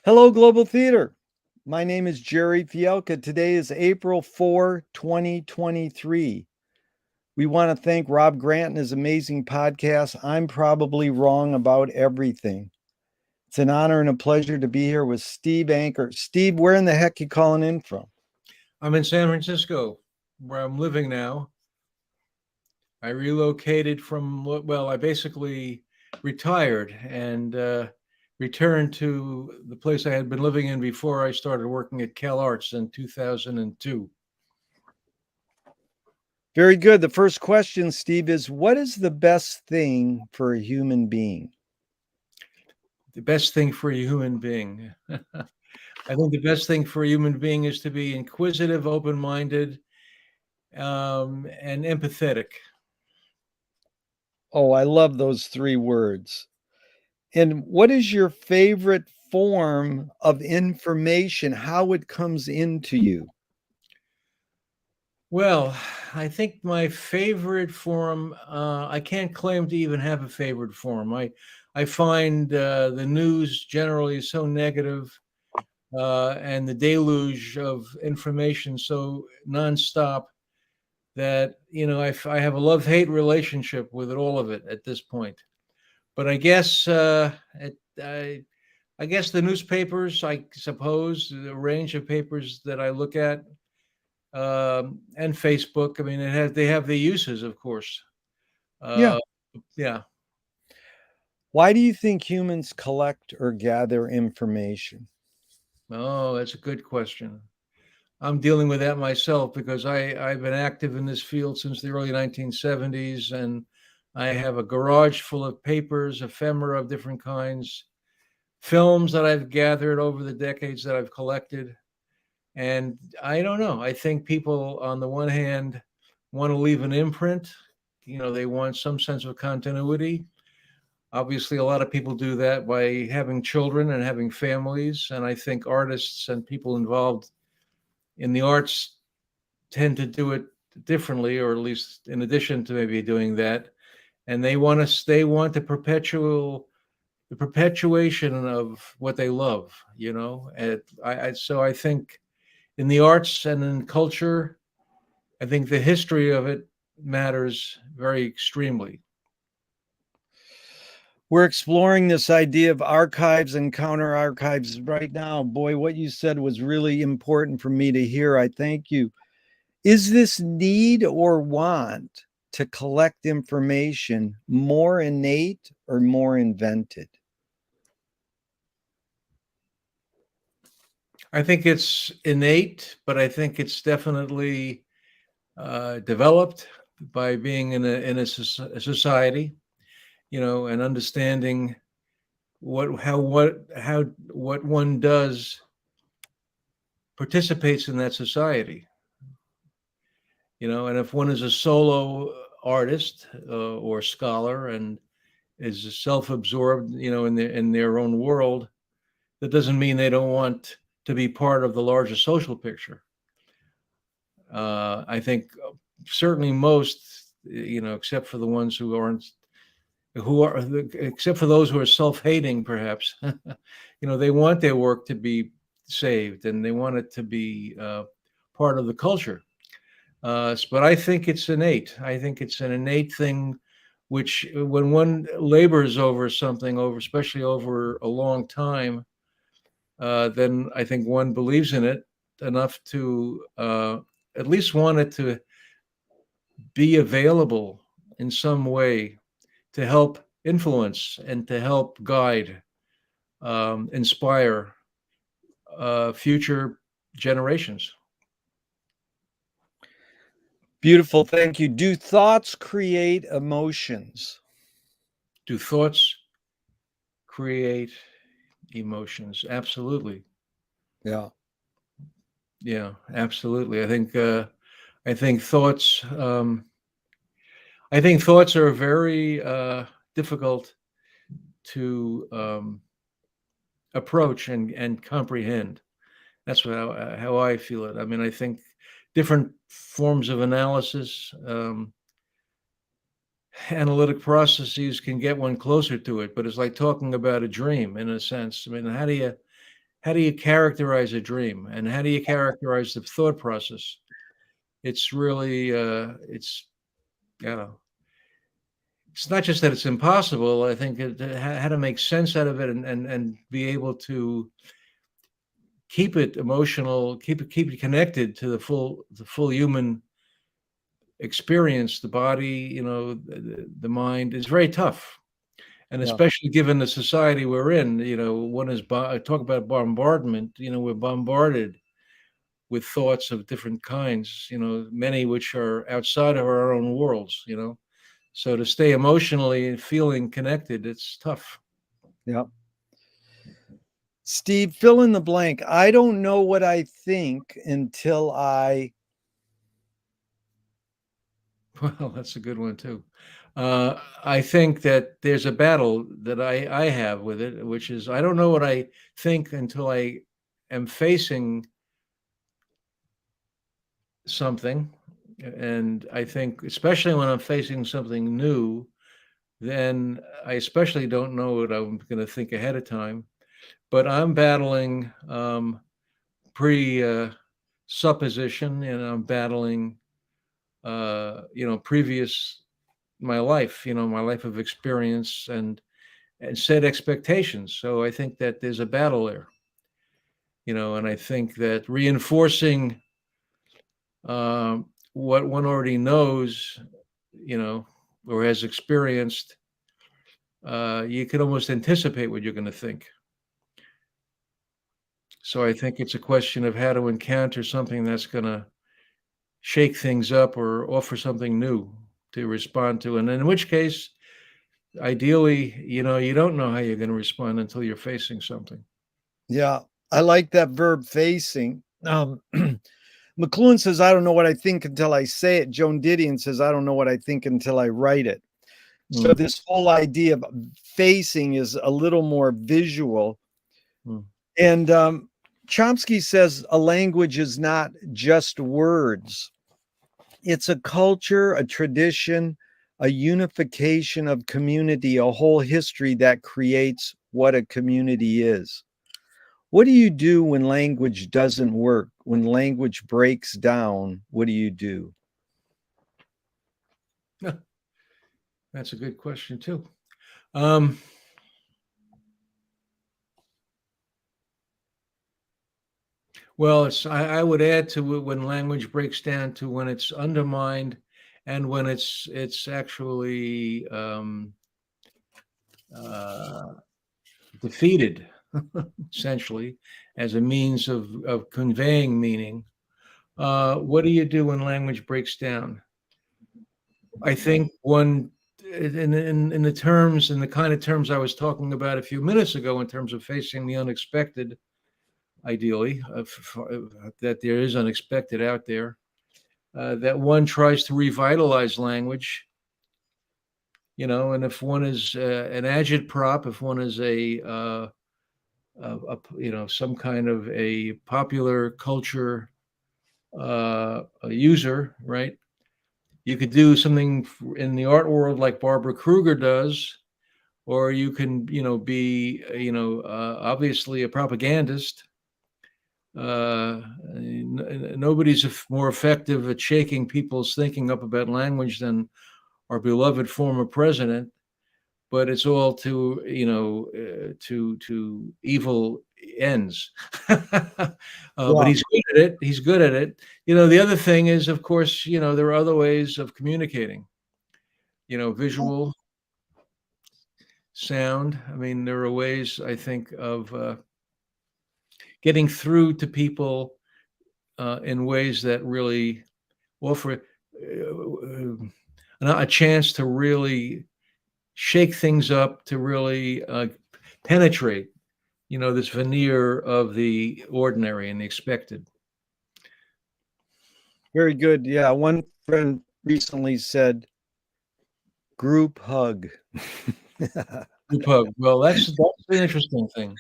Hello, Global Theater. My name is Jerry Fielka. Today is April 4, 2023. We want to thank Rob Grant and his amazing podcast, I'm Probably Wrong About Everything. It's an honor and a pleasure to be here with Steve Anker. Steve, where in the heck you calling in from? I'm in San Francisco, where I'm living now. I relocated I basically retired and returned to the place I had been living in before I started working at CalArts in 2002. Very good. The first question, Steve, is what is the best thing for a human being? The best thing for a human being. I think the best thing for a human being is to be inquisitive, open minded, and empathetic. Oh, I love those three words. And what is your favorite form of information, how it comes into you? Well, I think my favorite form, I can't claim to even have a favorite form. I find the news generally so negative and the deluge of information so nonstop that, I have a love-hate relationship with all of it at this point. But I guess the newspapers, I suppose, the range of papers that I look at, and Facebook. I mean, they have the uses, of course. Yeah. Uh, yeah. Why do you think humans collect or gather information? Oh, that's a good question. I'm dealing with that myself because I've been active in this field since the early 1970s, and I have a garage full of papers, ephemera of different kinds, films that I've gathered over the decades that I've collected. And I don't know. I think people, on the one hand, want to leave an imprint. They want some sense of continuity. Obviously, a lot of people do that by having children and having families. And I think artists and people involved in the arts tend to do it differently, or at least in addition to maybe doing that. And they want the perpetuation of what they love, so I think in the arts and in culture, I think the history of it matters very extremely. We're exploring this idea of archives and counter archives right now. Boy, what you said was really important for me to hear. I thank you. Is this need or want to collect information more innate or more invented? I think it's innate, but I think it's definitely developed by being a society, and understanding what one does participates in that society. And if one is a solo artist or scholar and is self-absorbed, in their own world, that doesn't mean they don't want to be part of the larger social picture. I think certainly most, except for the ones except for those who are self-hating, perhaps, they want their work to be saved and they want it to be part of the culture. But I think it's innate. I think it's an innate thing, which when one labors over something, especially over a long time, then I think one believes in it enough to at least want it to be available in some way to help influence and to help guide, inspire future generations. Beautiful. Thank you. Do thoughts create emotions? Do thoughts create emotions? Absolutely. Yeah. Yeah, absolutely. I think thoughts. I think thoughts are very difficult to approach and comprehend. That's how I feel it. I mean, I think different forms of analysis, analytic processes can get one closer to it, but it's like talking about a dream in a sense. I mean, how do you characterize a dream, and how do you characterize the thought process? It's really, it's, you know, it's not just that it's impossible. I think how to make sense out of it, and be able to keep it emotional, keep it connected to the full human experience, the body, the mind is very tough. And Yeah. especially given the society we're in, one is talk about bombardment. We're bombarded with thoughts of different kinds, many which are outside of our own worlds. So to stay emotionally and feeling connected, it's tough. Yeah. Steve, fill in the blank. I don't know what I think until I. Well, that's a good one too. I think that there's a battle that I have with it, which is I don't know what I think until I am facing something. And I think, especially when I'm facing something new, then I especially don't know what I'm going to think ahead of time. But I'm battling pre supposition, and I'm battling, previous my life of experience, and set expectations. So I think that there's a battle there, and I think that reinforcing what one already knows, or has experienced, you can almost anticipate what you're going to think. So I think it's a question of how to encounter something that's going to shake things up or offer something new to respond to. And in which case, ideally, you don't know how you're going to respond until you're facing something. Yeah, I like that verb facing. McLuhan says, I don't know what I think until I say it. Joan Didion says, I don't know what I think until I write it. So Mm. this whole idea of facing is a little more visual. Mm. And Chomsky says a language is not just words. It's a culture, a tradition, a unification of community, a whole history that creates what a community is. What do you do when language doesn't work? When language breaks down, what do you do? That's a good question too. Um, well, I would add to it when language breaks down to when it's undermined, and when it's actually uh, defeated, essentially, as a means of conveying meaning. What do you do when language breaks down? I think one, in the terms, in the kind of terms I was talking about a few minutes ago, in terms of facing the unexpected, ideally, that there is unexpected out there, that one tries to revitalize language. And if one is an agitprop, if one is some kind of a popular culture a user, right? You could do something in the art world like Barbara Kruger does, or you can, be, obviously a propagandist. Nobody's more effective at shaking people's thinking up about language than our beloved former president. But it's all to evil ends. But he's good at it. He's good at it. The other thing is, of course, there are other ways of communicating. Visual, sound. I mean, there are ways, I think, of getting through to people in ways that really offer a chance to really shake things up, to really penetrate, this veneer of the ordinary and the expected. Very good. Yeah. One friend recently said, group hug. Group hug. Well, that's an interesting thing.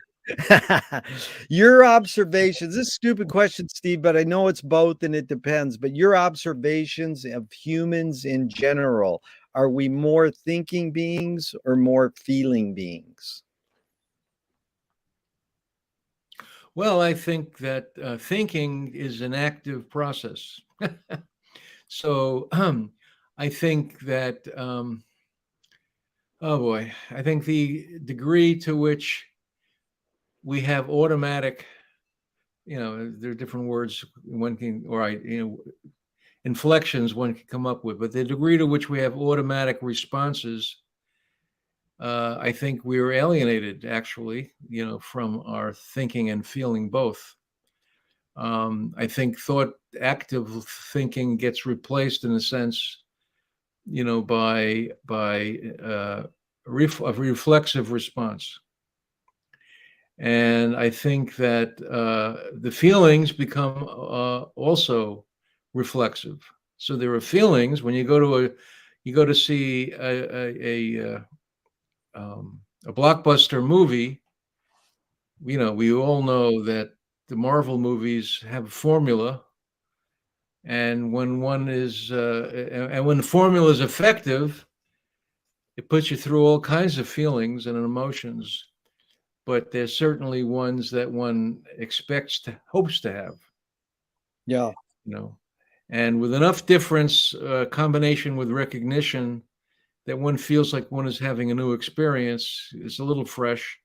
Your observations, this is a stupid question, Steve, but I know it's both and it depends. But your observations of humans in general, are we more thinking beings or more feeling beings? Well, I think that thinking is an active process. So I think that, oh boy, I think the degree to which we have automatic, there are different words one can, or inflections one can come up with, but the degree to which we have automatic responses, I think we are alienated actually, from our thinking and feeling both. I think active thinking gets replaced in a sense, by a reflexive response. And I think that the feelings become also reflexive. So there are feelings when you go to see a blockbuster movie. We all know that the Marvel movies have a formula, and when when the formula is effective, it puts you through all kinds of feelings and emotions. But there's certainly ones that one hopes to have. Yeah. And with enough difference, combination with recognition, that one feels like one is having a new experience. It's a little fresh,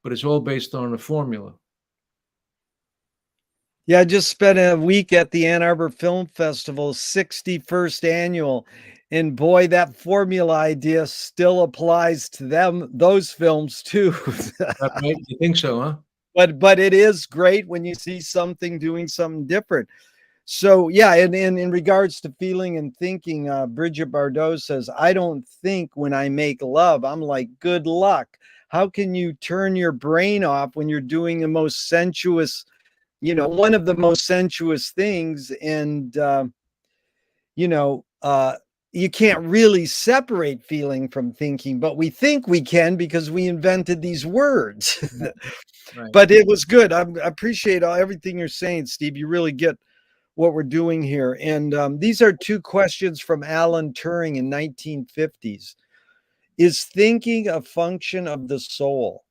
but it's all based on a formula. Yeah, I just spent a week at the Ann Arbor Film Festival, 61st annual. And boy, that formula idea still applies to those films too. Right? You think so, huh? But it is great when you see something doing something different. So yeah, and in regards to feeling and thinking, Bridget Bardot says, I don't think when I make love. I'm like, good luck. How can you turn your brain off when you're doing the most sensuous, one of the most sensuous things? And you know, uh, you can't really separate feeling from thinking, but we think we can because we invented these words. Right. But it was good. I appreciate everything you're saying, Steve. You really get what we're doing here. And these are two questions from Alan Turing in 1950s. Is thinking a function of the soul?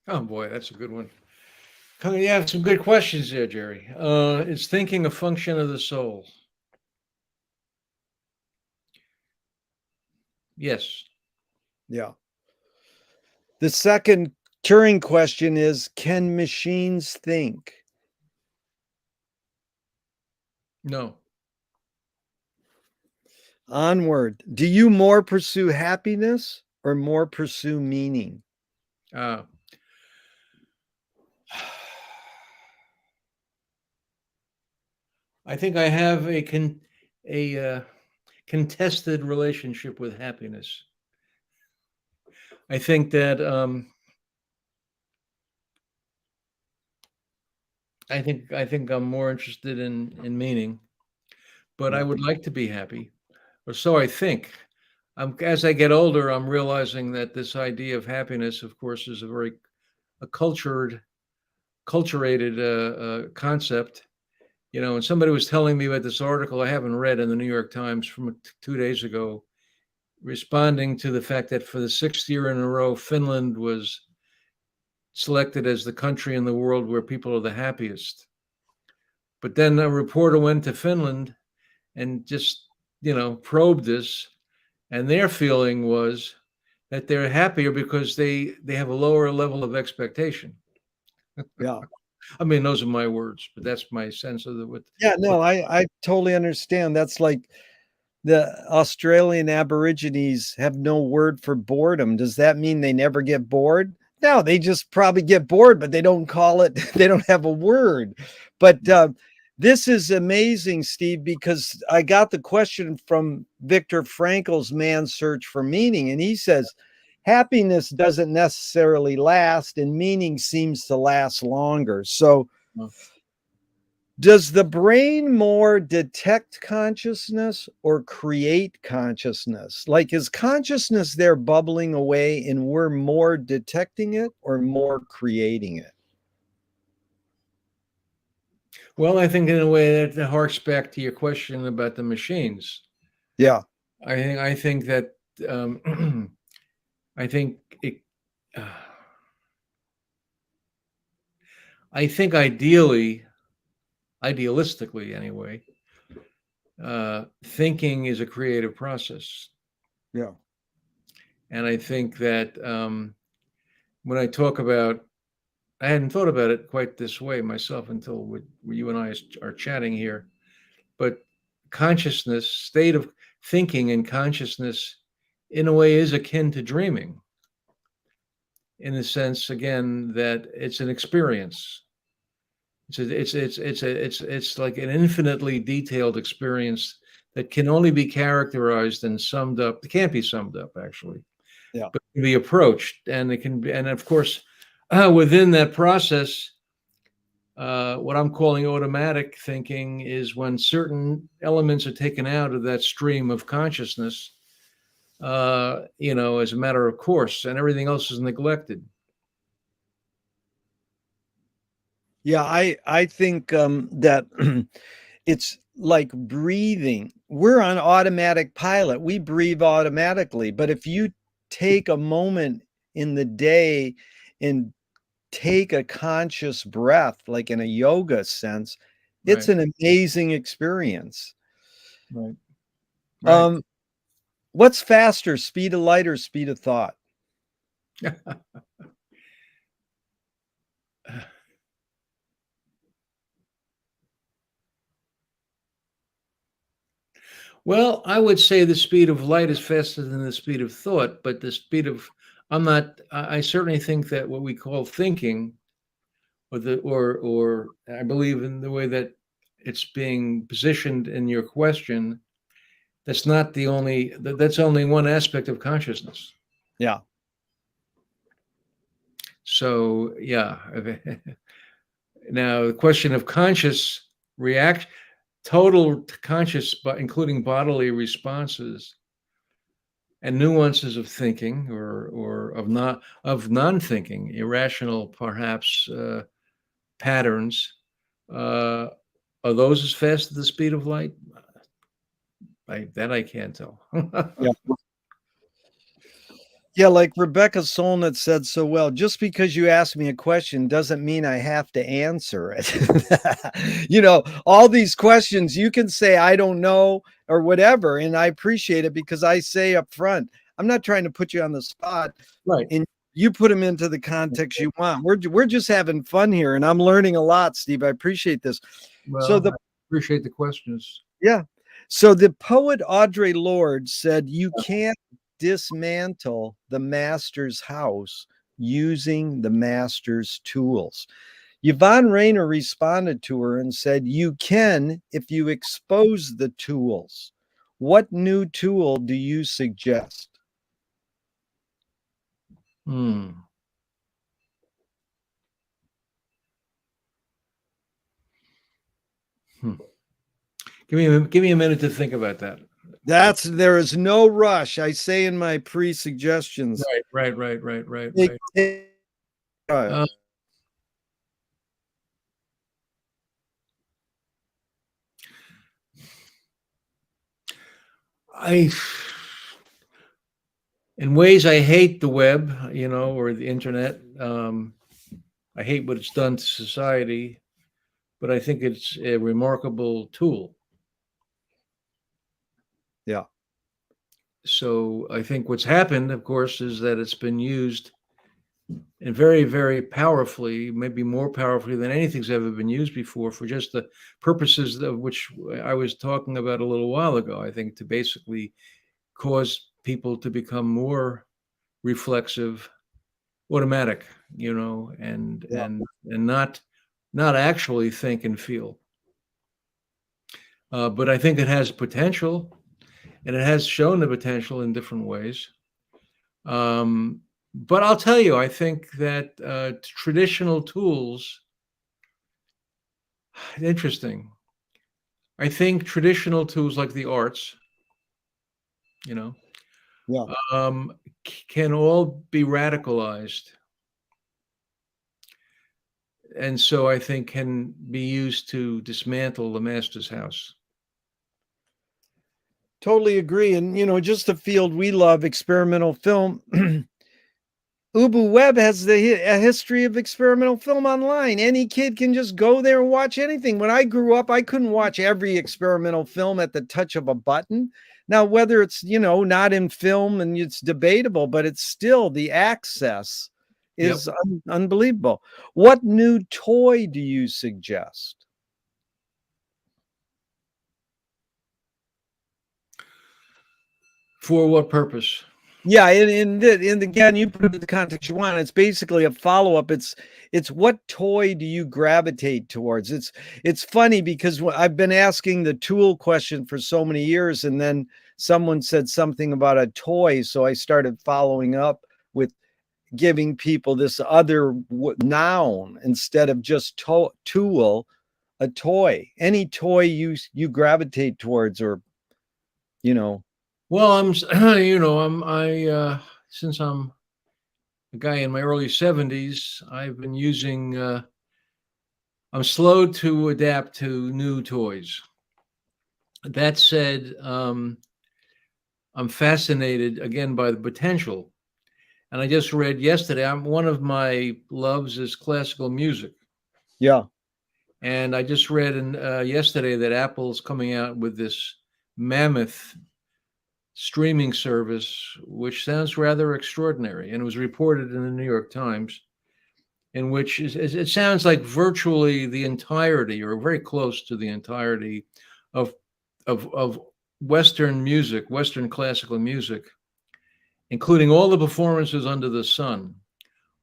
Oh boy, that's a good one. You have some good questions there, Jerry. Is thinking a function of the soul? Yes. Yeah. The second Turing question is, can machines think? No. Onward. Do you more pursue happiness or more pursue meaning? Uh, I think I have a contested relationship with happiness. I think that I think I'm more interested in meaning, but I would like to be happy, or so I think. As I get older, I'm realizing that this idea of happiness, of course, is a culturated concept. And somebody was telling me about this article I haven't read in the New York Times from 2 days ago, responding to the fact that for the sixth year in a row, Finland was selected as the country in the world where people are the happiest. But then a reporter went to Finland and just, probed this, and their feeling was that they're happier because they have a lower level of expectation. Yeah. I mean, those are my words, but that's my sense of what. Yeah, no, I totally understand. That's like the Australian Aborigines have no word for boredom. Does that mean they never get bored? No, they just probably get bored, but they don't call it, they don't have a word. But this is amazing, Steve, because I got the question from Viktor Frankl's Man's Search for Meaning, and he says, happiness doesn't necessarily last, and meaning seems to last longer. So, does the brain more detect consciousness or create consciousness? Like, is consciousness there bubbling away and we're more detecting it or more creating it? Well, I think in a way that harks back to your question about the machines. Yeah. I think that I think it. I think ideally, idealistically anyway, thinking is a creative process. Yeah. And I think that when I talk about, I hadn't thought about it quite this way myself until you and I are chatting here, but consciousness, state of thinking and consciousness, in a way, is akin to dreaming, in the sense, again, that it's an experience. It's like an infinitely detailed experience that can only be characterized and summed up. It can't be summed up, actually, Yeah. but can be approached, and it can be, and of course, within that process, what I'm calling automatic thinking is when certain elements are taken out of that stream of consciousness, as a matter of course, and everything else is neglected. Yeah, I think that it's like breathing. We're on automatic pilot. We breathe automatically. But if you take a moment in the day and take a conscious breath, like in a yoga sense, it's Right, an amazing experience. right, right. Um, what's faster, speed of light or speed of thought? Well, I would say the speed of light is faster than the speed of thought, but the speed of, I'm not, I certainly think that what we call thinking, or I believe in the way that it's being positioned in your question, that's not the only, that's only one aspect of consciousness. Yeah. So, yeah. Now, the question of conscious reaction, total conscious, but including bodily responses and nuances of thinking, or of non-thinking, irrational perhaps, patterns. Are those as fast as the speed of light? I can't tell. Yeah. Yeah, like Rebecca Solnit said so well, just because you ask me a question doesn't mean I have to answer it. All these questions, you can say, I don't know, or whatever. And I appreciate it because I say up front, I'm not trying to put you on the spot. Right. And you put them into the context you want. We're just having fun here. And I'm learning a lot, Steve. I appreciate this. So Well, I appreciate the questions. yeah. So the poet Audre Lorde said, you can't dismantle the master's house using the master's tools. Yvonne Rainer responded to her and said, you can if you expose the tools. What new tool do you suggest? Hmm. Hmm. Give me a minute to think about that. There is no rush. I say in my pre-suggestions. Right. Uh, I, in ways, I hate the web, or the internet. I hate what it's done to society, but I think it's a remarkable tool. Yeah. So I think what's happened, of course, is that it's been used and very, very powerfully, maybe more powerfully than anything's ever been used before, for just the purposes of which I was talking about a little while ago. I think to basically cause people to become more reflexive, automatic, and Yeah. not actually think and feel. But I think it has potential, and it has shown the potential in different ways. But I'll tell you, I think that traditional tools, interesting. I think traditional tools like the arts, you know, Yeah. can all be radicalized, and so I think can be used to dismantle the master's house. Totally agree. And, just the field we love, experimental film. Ubu Web has a history of experimental film online. Any kid can just go there and watch anything. When I grew up, I couldn't watch every experimental film at the touch of a button. Now, whether it's, not in film and it's debatable, but it's still the access Yep. is unbelievable. What new toy do you suggest? For what purpose? Yeah, and again, you put it in the context you want. It's basically a follow-up. It's what toy do you gravitate towards? It's funny because I've been asking the tool question for so many years, and then someone said something about a toy, so I started following up with giving people this other noun instead of just tool, a toy. Any toy you gravitate towards, or Well, since I'm a guy in my early 70s, I've been using, I'm slow to adapt to new toys. That said, I'm fascinated again by the potential. And I just read yesterday, one of my loves is classical music. yeah. And I just read yesterday that Apple's coming out with this mammoth streaming service, which sounds rather extraordinary. And it was reported in the New York Times, in which it sounds like virtually the entirety, or very close to the entirety, of Western music, Western classical music, including all the performances under the sun,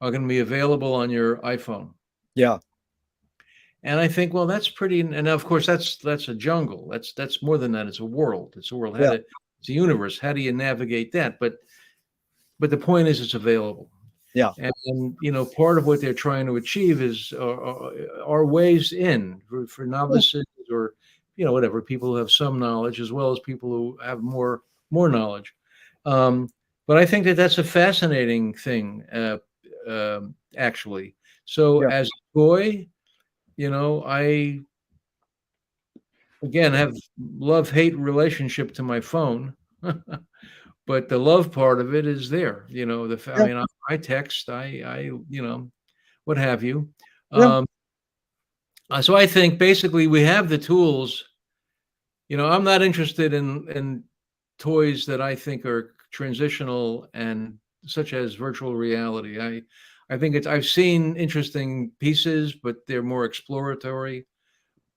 are going to be available on your iPhone. Yeah. And I think, well, that's pretty. And of course, that's a jungle. That's more than that. It's a world. It's a world. Yeah. It's a universe. How do you navigate that? But the point is, it's available. Yeah. And part of what they're trying to achieve is are ways in for novices, or whatever, people who have some knowledge, as well as people who have more knowledge. But I think that that's a fascinating thing, actually. So Yeah. as a boy, I again have love-hate relationship to my phone. But the love part of it is there. I mean, I text, I what have you. Yeah. So I think basically we have the tools. I'm not interested in toys that I think are transitional, and such as virtual reality. I think I've seen interesting pieces, but they're more exploratory.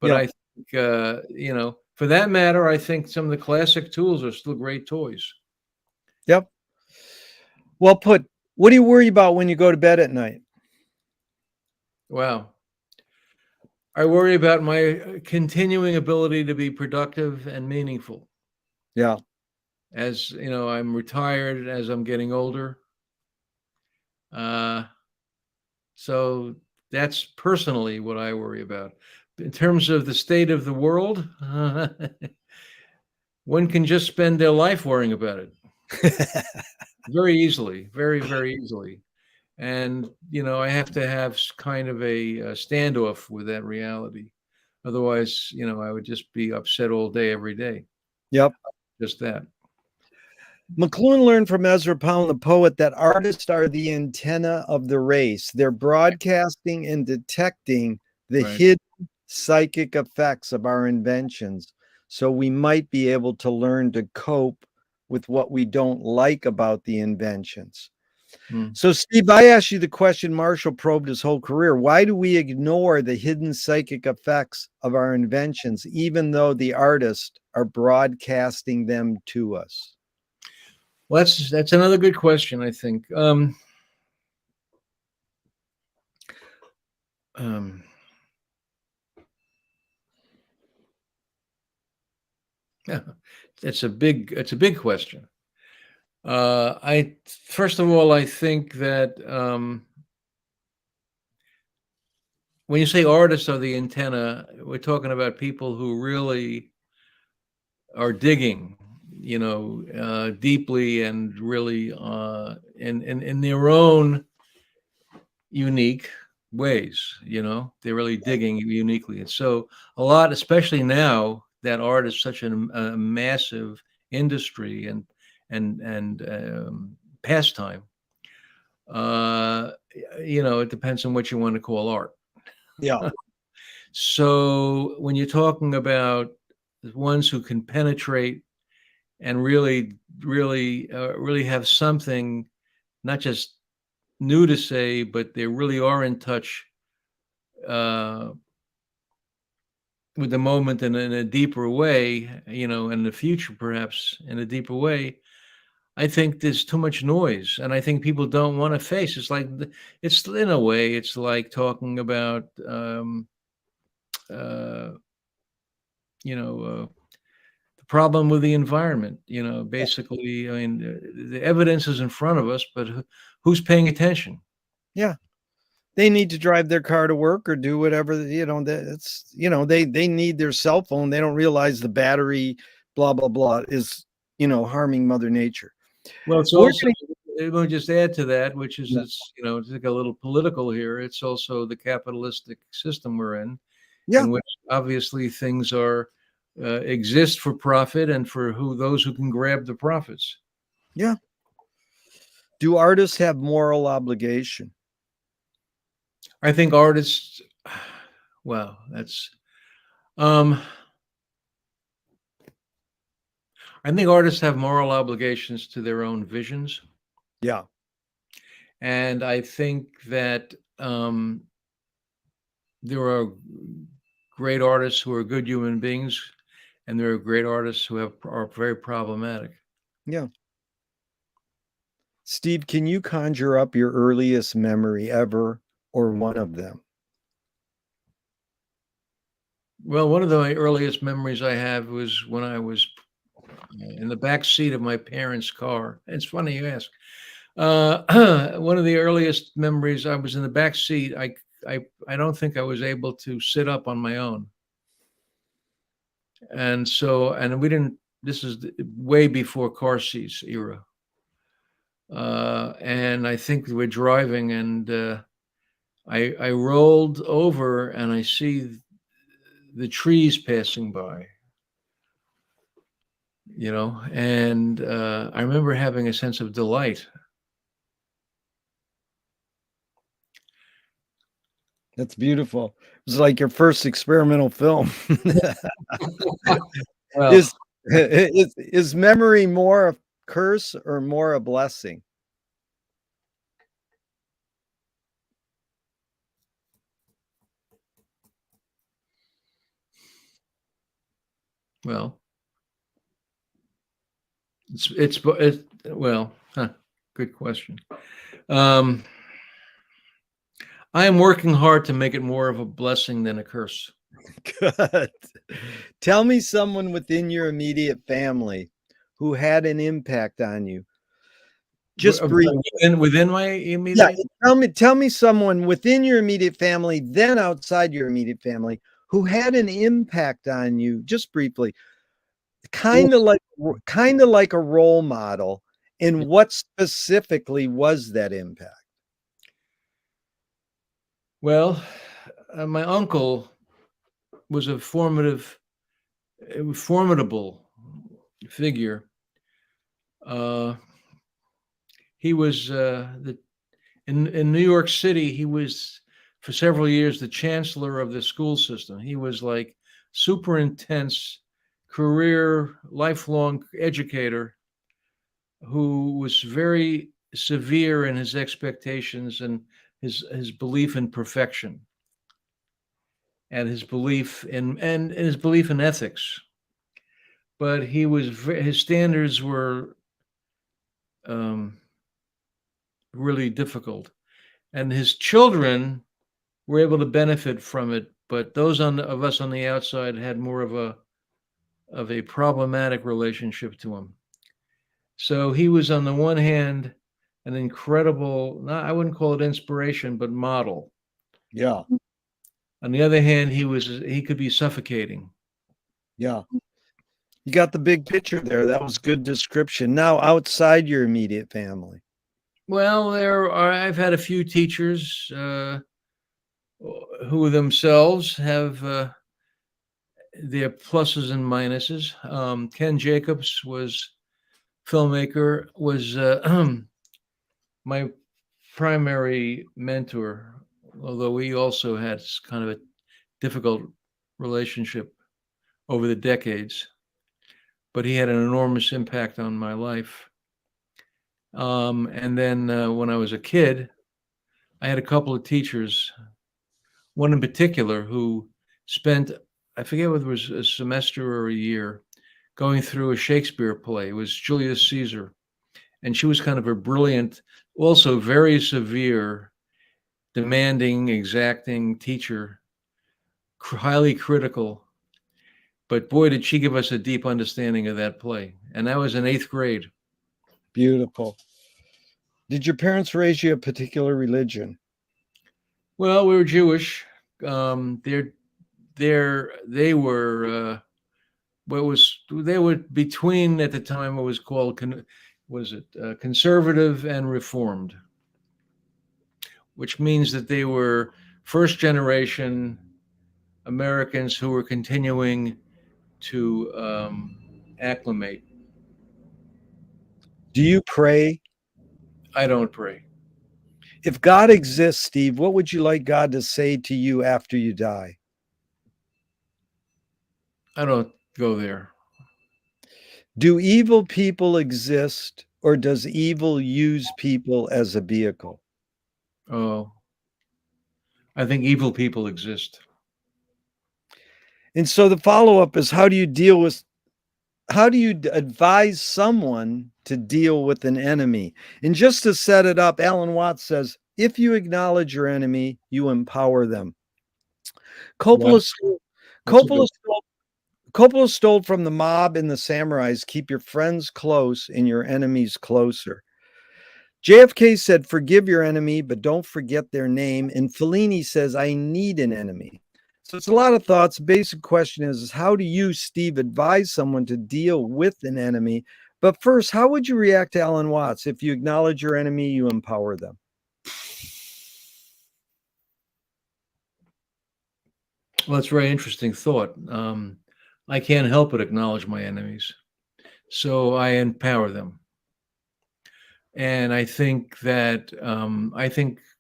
But Yeah. I think, for that matter, I think some of the classic tools are still great toys. Yep. Well put. What do you worry about when you go to bed at night? Wow. I worry about my continuing ability to be productive and meaningful. Yeah. As I'm retired, as I'm getting older. So that's personally what I worry about. In terms of the state of the world, one can just spend their life worrying about it very easily, very, very easily. And, I have to have kind of a standoff with that reality. Otherwise, I would just be upset all day, every day. Yep. Just that. McLuhan learned from Ezra Pound, the poet, that artists are the antenna of the race. They're broadcasting and detecting the Right. hidden psychic effects of our inventions. So we might be able to learn to cope with what we don't like about the inventions. So, Steve, I asked you the question Marshall probed his whole career. Why do we ignore the hidden psychic effects of our inventions, even though the artists are broadcasting them to us? Well, that's another good question, I think. Yeah, it's a big question. I First of all, I think that when you say artists are the antenna, we're talking about people who really are digging, deeply, and really in their own unique ways. They're really digging uniquely, and so a lot, especially now that art is such a massive industry and pastime. Uh, it depends on what you want to call art. Yeah. So when you're talking about the ones who can penetrate and really have something, not just new to say, but they really are in touch uh, with the moment in a deeper way, in the future, perhaps in a deeper way. I think there's too much noise, and I think people don't want to face. It's in a way, it's like talking about, uh, the problem with the environment. Basically, I mean, the evidence is in front of us, but who's paying attention? Yeah. They need to drive their car to work or do whatever, that's, they need their cell phone. They don't realize the battery, blah, blah, blah, is, harming Mother Nature. Well, it's We're also, gonna let me just add to that, which is Yeah. to get a little political here. It's also the capitalistic system we're Yeah. in which obviously things are exist for profit and for those who can grab the profits. Yeah. Do artists have moral obligation? I think artists, well, that's, I think artists have moral obligations to their own visions. Yeah. And I think that there are great artists who are good human beings, and there are great artists who are very problematic. Yeah. Steve, can you conjure up your earliest memory ever or one of them? Well, one of my earliest memories I have was when I was in the back seat of my parents' car. It's funny you ask. One of the earliest memories, I was in the back seat. I don't think I was able to sit up on my own, and we didn't. This is way before car seats era, and I think we were driving, and I rolled over, and I see the trees passing by, and I remember having a sense of delight. That's beautiful. It was like your first experimental film. Well, Is is memory more a curse or more a blessing? well, it's well, good question. Um, I am working hard to make it more of a blessing than a curse. Good. Tell me someone within your immediate family who had an impact on you. Just brief. Within my Yeah, immediate. tell me someone within your immediate family, then outside your immediate family, who had an impact on you, just briefly, kind of like a role model. And what specifically was that impact? Well, my uncle was a formidable figure. Uh, he was in New York City. He was for several years the chancellor of the school system. He was like super intense, career, lifelong educator who was very severe in his expectations and his belief in perfection and his belief in ethics. But his standards were um, really difficult, and his children were able to benefit from it. But those of us on the outside had more of a problematic relationship to him. So he was, on the one hand, an incredible, not, I wouldn't call it inspiration, but model. Yeah. On the other hand, he could be suffocating. Yeah. You got the big picture there. That was good description. Now, outside your immediate family. Well, I've had a few teachers who themselves have their pluses and minuses. Ken Jacobs was my primary mentor, although we also had kind of a difficult relationship over the decades, but he had an enormous impact on my life. And then when I was a kid, I had a couple of teachers, one in particular who spent, I forget whether it was a semester or a year, going through a Shakespeare play. It was Julius Caesar. And she was kind of a brilliant, also very severe, demanding, exacting teacher, highly critical. But boy, did she give us a deep understanding of that play. And that was in 8th grade. Beautiful. Did your parents raise you a particular religion? Well, we were Jewish. They were they were between, at the time it was called conservative and reformed, which means that they were first generation Americans who were continuing to acclimate. Do you pray? I don't pray. If God exists, Steve, what would you like God to say to you after you die? I don't go there. Do evil people exist, or does evil use people as a vehicle? Oh, I think evil people exist. And so the follow-up is, how do you advise someone to deal with an enemy? And just to set it up, Alan Watts says, if you acknowledge your enemy, you empower them. Coppola stole from the mob and the samurais, keep your friends close and your enemies closer. JFK said, forgive your enemy, but don't forget their name. And Fellini says, I need an enemy. So it's a lot of thoughts. Basic question is how do you, Steve, advise someone to deal with an enemy? But first, how would you react to Alan Watts? If you acknowledge your enemy, you empower them. Well, that's a very interesting thought. I can't help but acknowledge my enemies, so I empower them. And I think that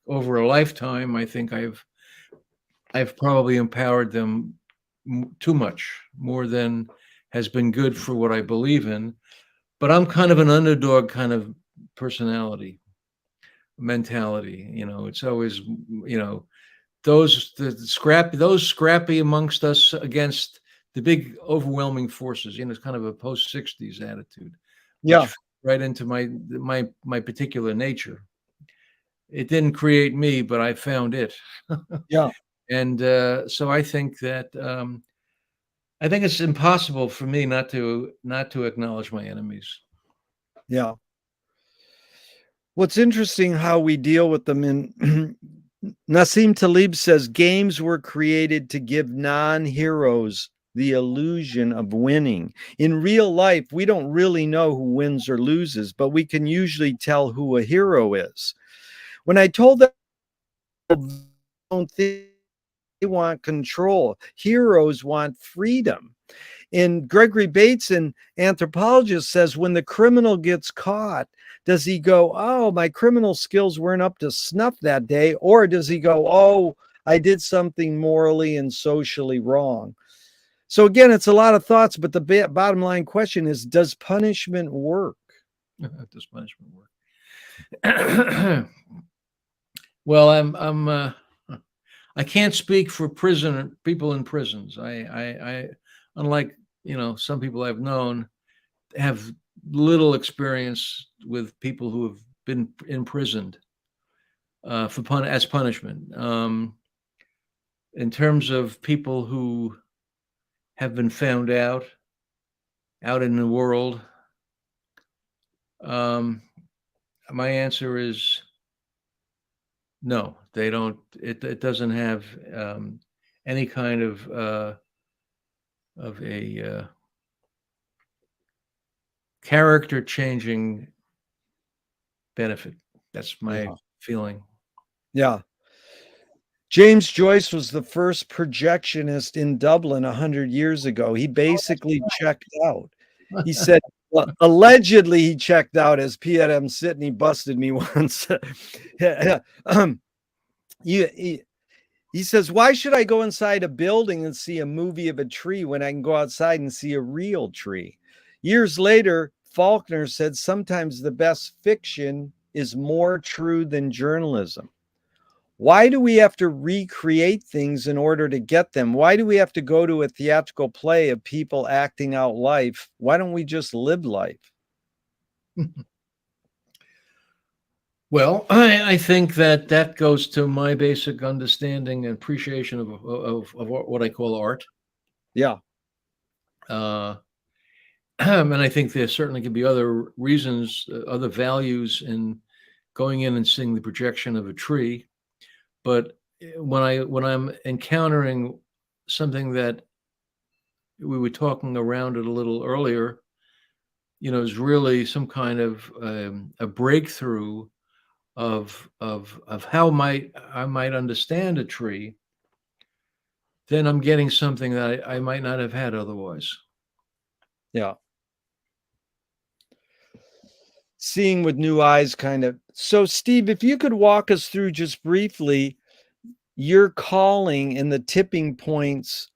over a lifetime, I think I've probably empowered them too much, more than has been good for what I believe in. But I'm kind of an underdog kind of personality, mentality. It's always, those scrappy amongst us against the big overwhelming forces. It's kind of a post-60s attitude. Yeah. Which right into my particular nature. It didn't create me, but I found it. Yeah. And so I think that I think it's impossible for me not to acknowledge my enemies. Yeah. What's interesting how we deal with them in Nassim Taleb says games were created to give non-heroes the illusion of winning. In real life, we don't really know who wins or loses, but we can usually tell who a hero is. When I told them, don't think they want control. Heroes want freedom. And Gregory Bates, an anthropologist, says when the criminal gets caught, does he go, oh, my criminal skills weren't up to snuff that day? Or does he go, oh, I did something morally and socially wrong? So again, it's a lot of thoughts, but the bottom line question is, does punishment work? Does punishment work? Well, I can't speak for people in prisons. I unlike some people I've known, have little experience with people who have been imprisoned as punishment. In terms of people who have been found out in the world, my answer is no. They don't. It doesn't have any kind of a character changing benefit. That's my feeling. Yeah. James Joyce was the first projectionist in Dublin 100 years ago. He basically checked out. He said, Well, allegedly he checked out as P.M. Sydney busted me once. um, he says, why should I go inside a building and see a movie of a tree when I can go outside and see a real tree? Years later, Faulkner said sometimes the best fiction is more true than journalism. Why do we have to recreate things in order to get them? Why do we have to go to a theatrical play of people acting out life? Why don't we just live life? Well, I think that goes to my basic understanding and appreciation of what I call art. Yeah. And I think there certainly could be other reasons, other values in going in and seeing the projection of a tree. But when I'm encountering something that we were talking around it a little earlier, is really some kind of a breakthrough of how I might understand a tree, then I'm getting something that I might not have had otherwise. Yeah. Seeing with new eyes, kind of. So, Steve, if you could walk us through just briefly your calling and the tipping points,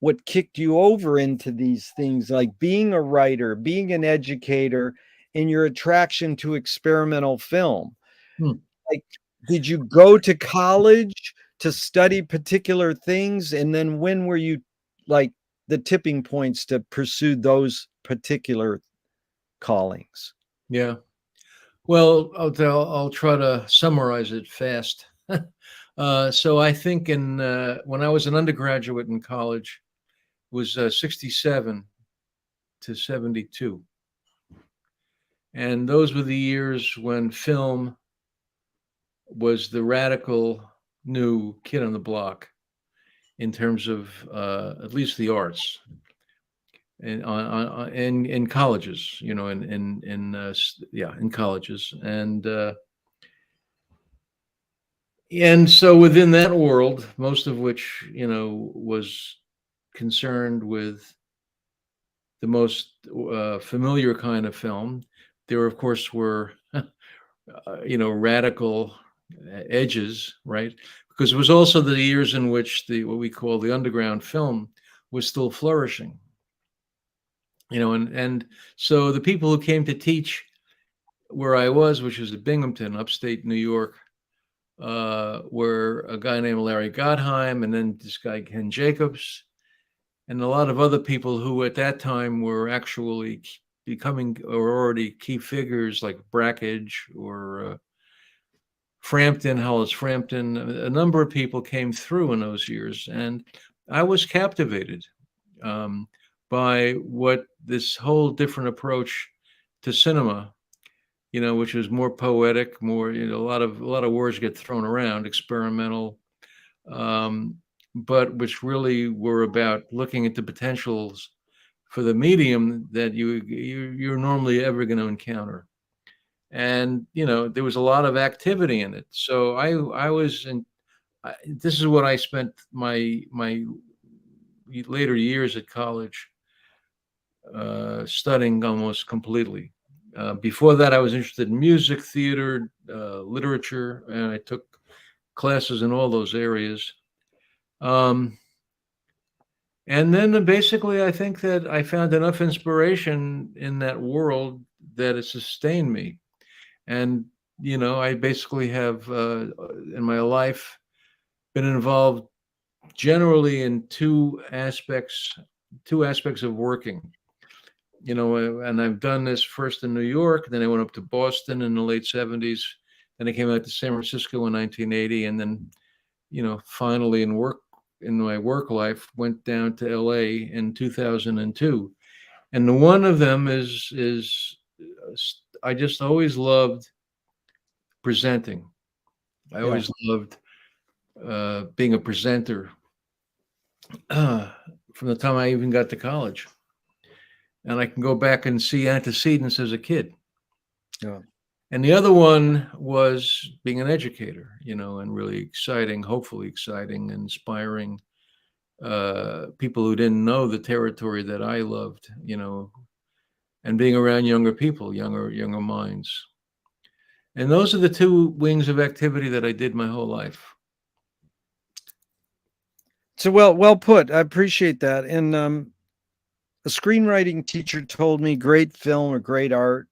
what kicked you over into these things, like being a writer, being an educator, and your attraction to experimental film. Hmm. Like, did you go to college to study particular things? And then when were you like the tipping points to pursue those particular callings? Yeah. Well, I'll try to summarize it fast. So I think when I was an undergraduate in college, it was 67 to 72. And those were the years when film was the radical new kid on the block in terms of at least the arts and in colleges, in colleges, and so within that world, most of which was concerned with the most familiar kind of film, there of course were radical edges, right? Because it was also the years in which what we call the underground film was still flourishing. And so the people who came to teach where I was, which was at Binghamton, upstate New York, were a guy named Larry Gottheim, and then this guy Ken Jacobs, and a lot of other people who at that time were actually becoming or already key figures like Brackage or Frampton, Hollis Frampton. A number of people came through in those years, and I was captivated by what this whole different approach to cinema, which was more poetic, more a lot of words get thrown around, experimental, but which really were about looking at the potentials for the medium that you're normally ever going to encounter. And there was a lot of activity in it. So I was in. This is what I spent my later years at college studying almost completely. Before that, I was interested in music, theater, literature, and I took classes in all those areas. And then basically, I think that I found enough inspiration in that world that it sustained me. And, I basically have in my life been involved generally in two aspects of working. And I've done this first in New York, then I went up to Boston in the late 70s, then I came out to San Francisco in 1980, and then, finally in my work life, went down to LA in 2002. And the one of them is I just always loved presenting. I always loved being a presenter from the time I even got to college. And I can go back and see antecedents as a kid. Yeah. And the other one was being an educator, and really exciting, hopefully exciting, inspiring people who didn't know the territory that I loved, and being around younger people, younger minds. And those are the two wings of activity that I did my whole life. So well put. I appreciate that. And a screenwriting teacher told me great film or great art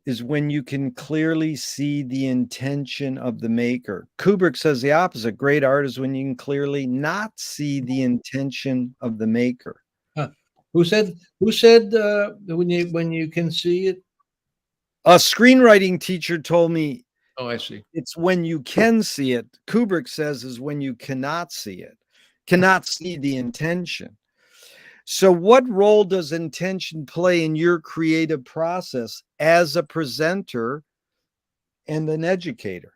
is when you can clearly see the intention of the maker. Kubrick says the opposite. Great art is when you can clearly not see the intention of the maker. Huh. Who said when you can see it? A screenwriting teacher told me Oh, I see. it's when you can see it. Kubrick says is when you cannot see it, cannot see the intention. So, what role does intention play in your creative process as a presenter and an educator?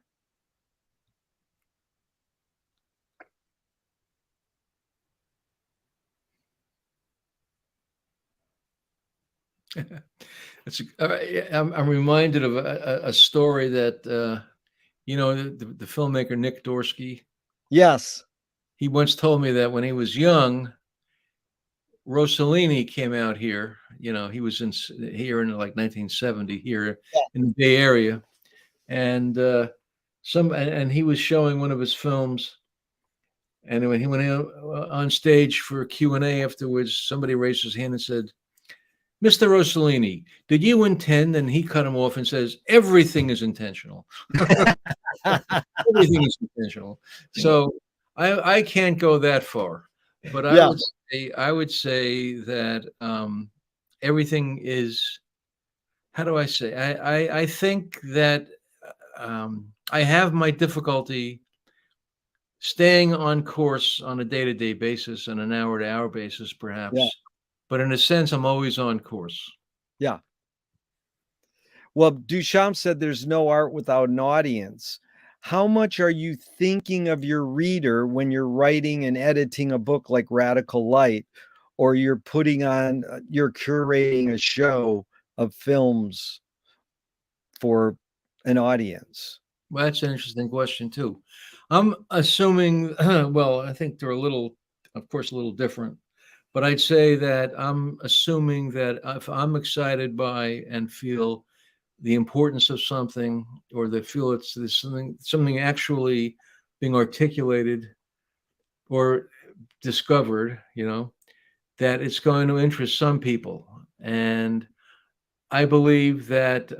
I'm reminded of a story that the filmmaker Nick Dorsky. Yes. He once told me that when he was young, Rossellini came out here. He was here in like 1970 here in the Bay Area, and he was showing one of his films. And when he went on stage for Q&A afterwards, somebody raised his hand and said, "Mr. Rossellini, did you intend?" And he cut him off and says, "Everything is intentional." Everything is intentional. So I can't go that far, but Yeah. I would say that everything is. How do I say? I think that I have my difficulty staying on course on a day-to-day basis and an hour-to-hour basis, perhaps. Yeah. But in a sense, I'm always on course. Yeah. Well, Duchamp said there's no art without an audience. How much are you thinking of your reader when you're writing and editing a book like Radical Light, or you're you're curating a show of films for an audience? Well, that's an interesting question too. I'm assuming, well, I think they're of course, a little different, but I'd say that I'm assuming that if I'm excited by and feel the importance of something, or they feel there's something actually being articulated or discovered, that it's going to interest some people. And I believe that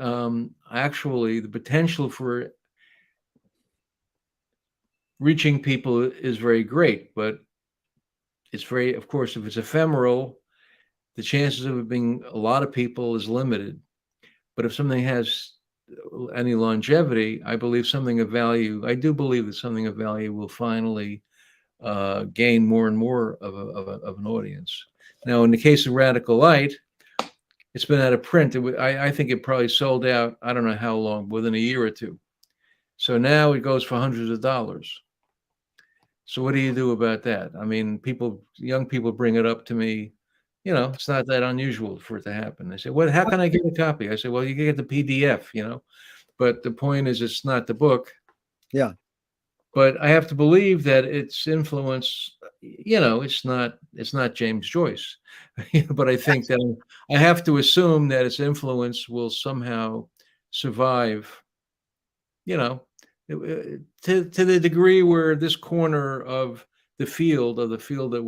actually the potential for reaching people is very great, but of course, if it's ephemeral, the chances of it being a lot of people is limited. But if something has any longevity, I do believe that something of value will finally gain more and more of an audience. Now, in the case of Radical Light, it's been out of print. I think it probably sold out, I don't know how long, within a year or two. So now it goes for hundreds of dollars. So what do you do about that? I mean, young people bring it up to me. It's not that unusual for it to happen. They say, "Well, how can I get a copy?" I say, "Well, you can get the PDF, But the point is, it's not the book. Yeah. But I have to believe that its influence, it's not James Joyce. But I think that I have to assume that its influence will somehow survive, to the degree where this corner of the field that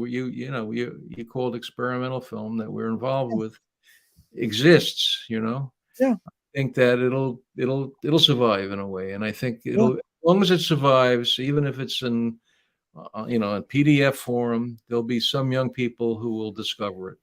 you called experimental film that we're involved with exists. Yeah. I think that it'll survive in a way, and I think Yeah. as long as it survives, even if it's in a PDF form, there'll be some young people who will discover it.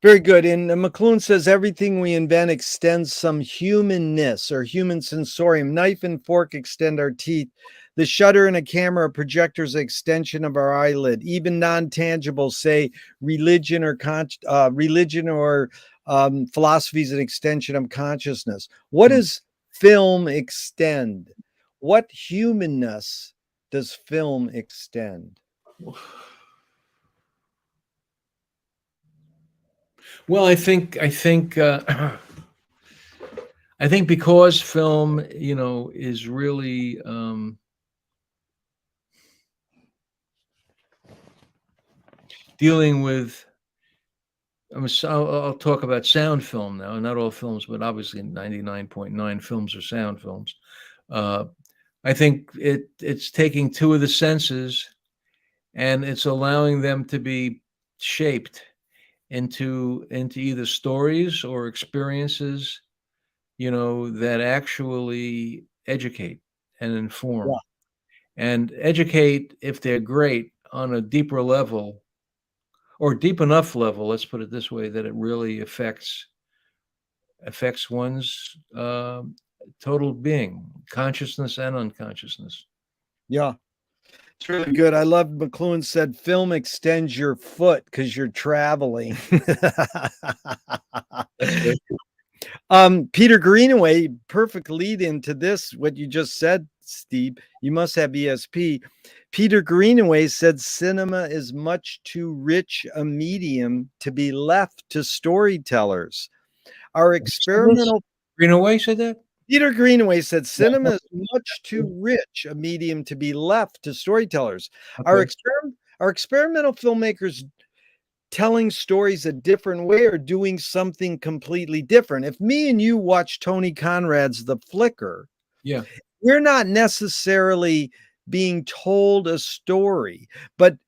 Very good. And McLuhan says everything we invent extends some humanness or human sensorium. Knife and fork extend our teeth. The shutter in a camera projector is an extension of our eyelid. Even non-tangible, say religion or philosophy is an extension of consciousness. What does film extend? What humanness does film extend? Well, I think I think because film, is really dealing with I'll talk about sound film now. Not all films, but obviously 99.9 films are sound films. I think it's taking two of the senses and it's allowing them to be shaped into either stories or experiences, that actually educate and inform. And educate if they're great on a deeper level or deep enough level, let's put it this way, that it really affects one's total being, consciousness and unconsciousness. Yeah. It's really good. I love McLuhan said film extends your foot because you're traveling. That's good. Peter Greenaway, perfect lead into this, what you just said, Steve. You must have ESP. Peter Greenaway said cinema is much too rich a medium to be left to storytellers. Our experimental Greenaway said that? Peter Greenaway said cinema is much too rich a medium to be left to storytellers. Okay. Our experimental filmmakers telling stories a different way or doing something completely different. If me and you watch Tony Conrad's The Flicker, Yeah. we're not necessarily being told a story, but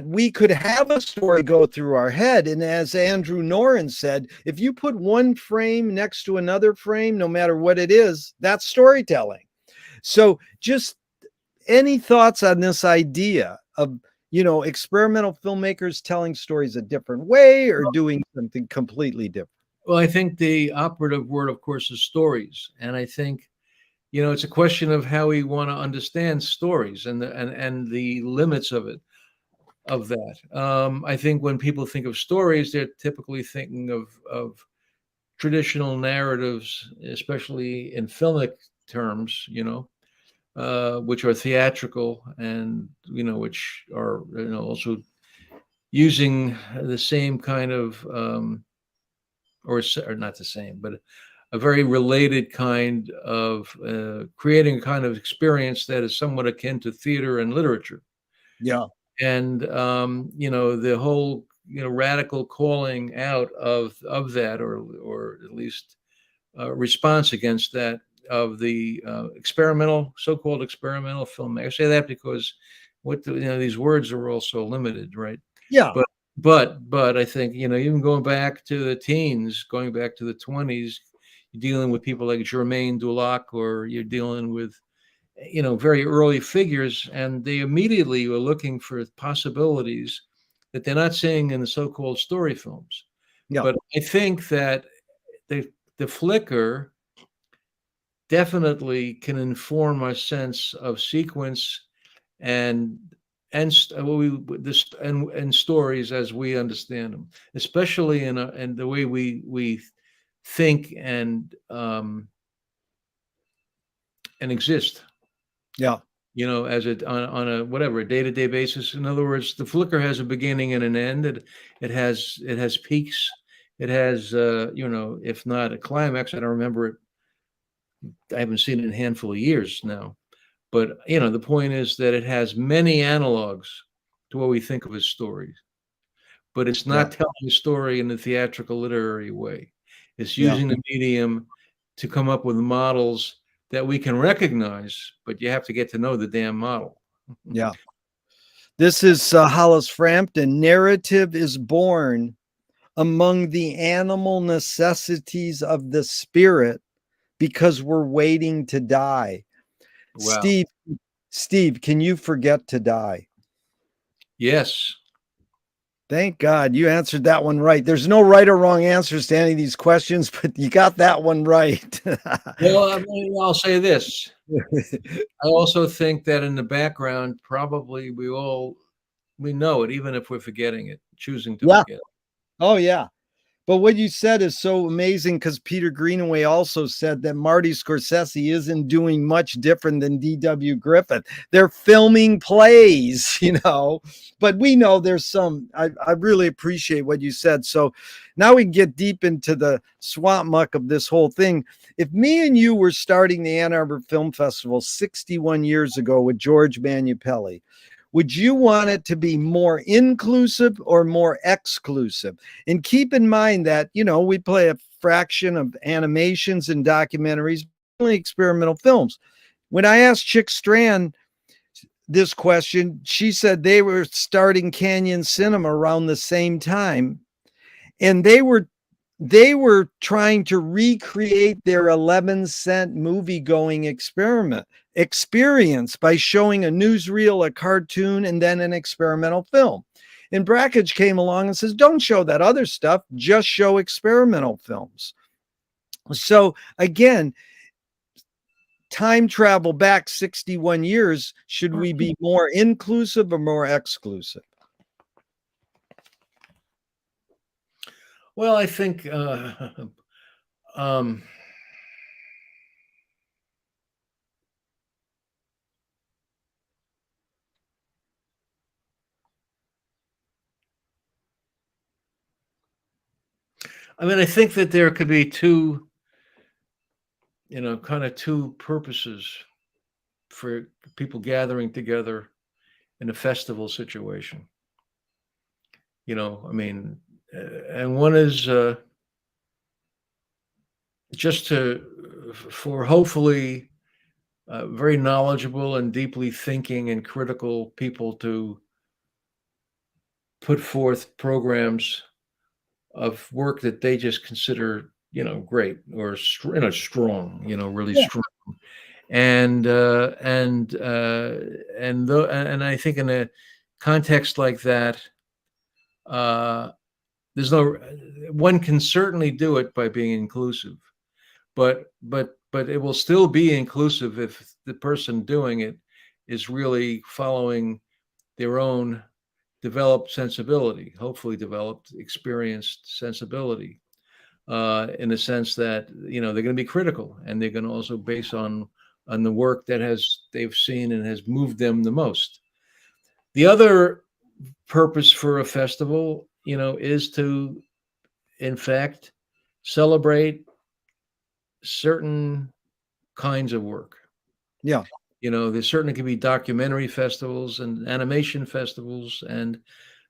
we could have a story go through our head. And as Andrew Noren said, if you put one frame next to another frame, no matter what it is, that's storytelling. So just any thoughts on this idea of, experimental filmmakers telling stories a different way or doing something completely different? Well, I think the operative word, of course, is stories. And I think, it's a question of how we want to understand stories and the limits of that. I think when people think of stories, they're typically thinking of traditional narratives, especially in filmic terms, which are theatrical and, which are, also using the same kind of, or not the same, but a very related kind of creating a kind of experience that is somewhat akin to theater and literature. Yeah. And the whole radical calling out of that, or at least response against that, of the so-called experimental film. I say that because these words are also limited, right? Yeah. But I think even going back to the teens, going back to the 20s, you're dealing with people like Germaine Dulac, or you're dealing with very early figures, and they immediately were looking for possibilities that they're not seeing in the so-called story films. Yeah. But I think that the flicker definitely can inform our sense of sequence and stories as we understand them, especially in the way we think and exist. Yeah. As on a whatever, a day-to-day basis. In other words, the flicker has a beginning and an end. It has peaks. It has if not a climax, I don't remember it. I haven't seen it in a handful of years now. But the point is that it has many analogs to what we think of as stories. But it's not telling a story in a theatrical literary way. It's using the medium to come up with models that we can recognize, but you have to get to know the damn model. Yeah. This is Hollis Frampton. Narrative is born among the animal necessities of the spirit because we're waiting to die. Wow. Steve, can you forget to die? Yes. Thank God you answered that one right. There's no right or wrong answers to any of these questions, but you got that one right. Well, I'll say this. I also think that in the background, probably we know it, even if we're forgetting it, choosing to forget it. Oh, yeah. But what you said is so amazing, because Peter Greenaway also said that Marty Scorsese isn't doing much different than D.W. Griffith. They're filming plays, but we know there's some. I really appreciate what you said. So now we can get deep into the swamp muck of this whole thing. If me and you were starting the Ann Arbor Film Festival 61 years ago with George Manupelli, Would you want it to be more inclusive or more exclusive? And keep in mind that, we play a fraction of animations and documentaries, only experimental films. When I asked Chick Strand this question, she said they were starting Canyon Cinema around the same time, and they were trying to recreate their 11-cent movie going experience by showing a newsreel, a cartoon, and then an experimental film. And Brakhage came along and says, don't show that other stuff, just show experimental films. So again, time travel back 61 years, should we be more inclusive or more exclusive? Well, I think I think that there could be two, kind of two purposes for people gathering together in a festival situation. And one is just for hopefully very knowledgeable and deeply thinking and critical people to put forth programs of work that they just consider, great or strong, really strong. And I think in a context like that, there's one can certainly do it by being inclusive, but it will still be inclusive if the person doing it is really following their own developed sensibility, hopefully developed, experienced sensibility, in the sense that, they're going to be critical, and they're going to also base on the work that they've seen and has moved them the most. The other purpose for a festival, is to, in fact, celebrate certain kinds of work. Yeah. There certainly can be documentary festivals and animation festivals, and,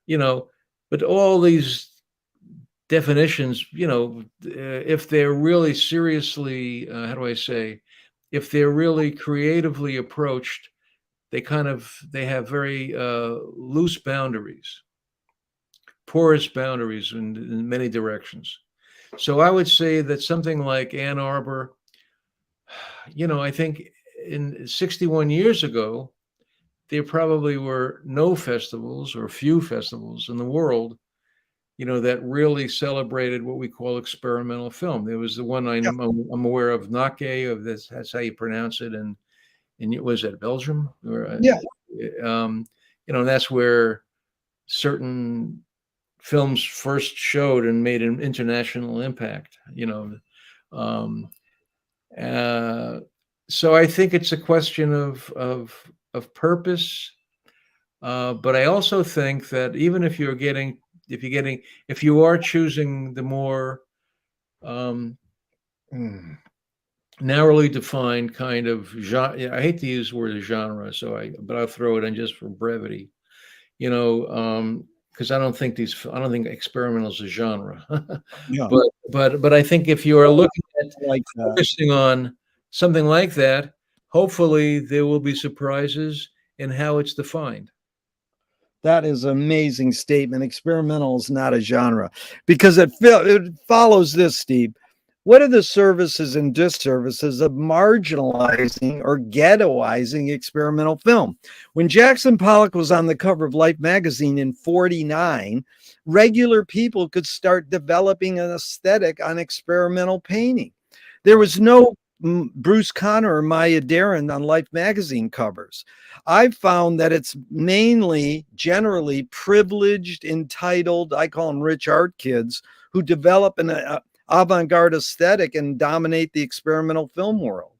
but all these definitions, if they're really seriously, how do I say, if they're really creatively approached, they have very loose boundaries, porous boundaries in many directions. So I would say that something like Ann Arbor, I think in 61 years ago, there probably were no festivals or few festivals in the world, that really celebrated what we call experimental film. There was the one I'm aware of, NACE, of this, that's how you pronounce it, and was that Belgium? Or, that's where certain films first showed and made an international impact. So I think it's a question of purpose, but I also think that even if you are choosing the more narrowly defined kind of genre, I hate to use the word genre, but I'll throw it in just for brevity, because I don't think experimental is a genre. Yeah. But I think if you are looking at focusing on something like that, hopefully there will be surprises in how it's defined. That is an amazing statement. Experimental is not a genre, because it follows this, Steve. What are the services and disservices of marginalizing or ghettoizing experimental film? When Jackson Pollock was on the cover of Life magazine in 1949, regular people could start developing an aesthetic on experimental painting. There was no Bruce Conner or Maya Deren on Life magazine covers. I've found that it's generally privileged, entitled, I call them rich art kids, who develop an avant-garde aesthetic and dominate the experimental film world.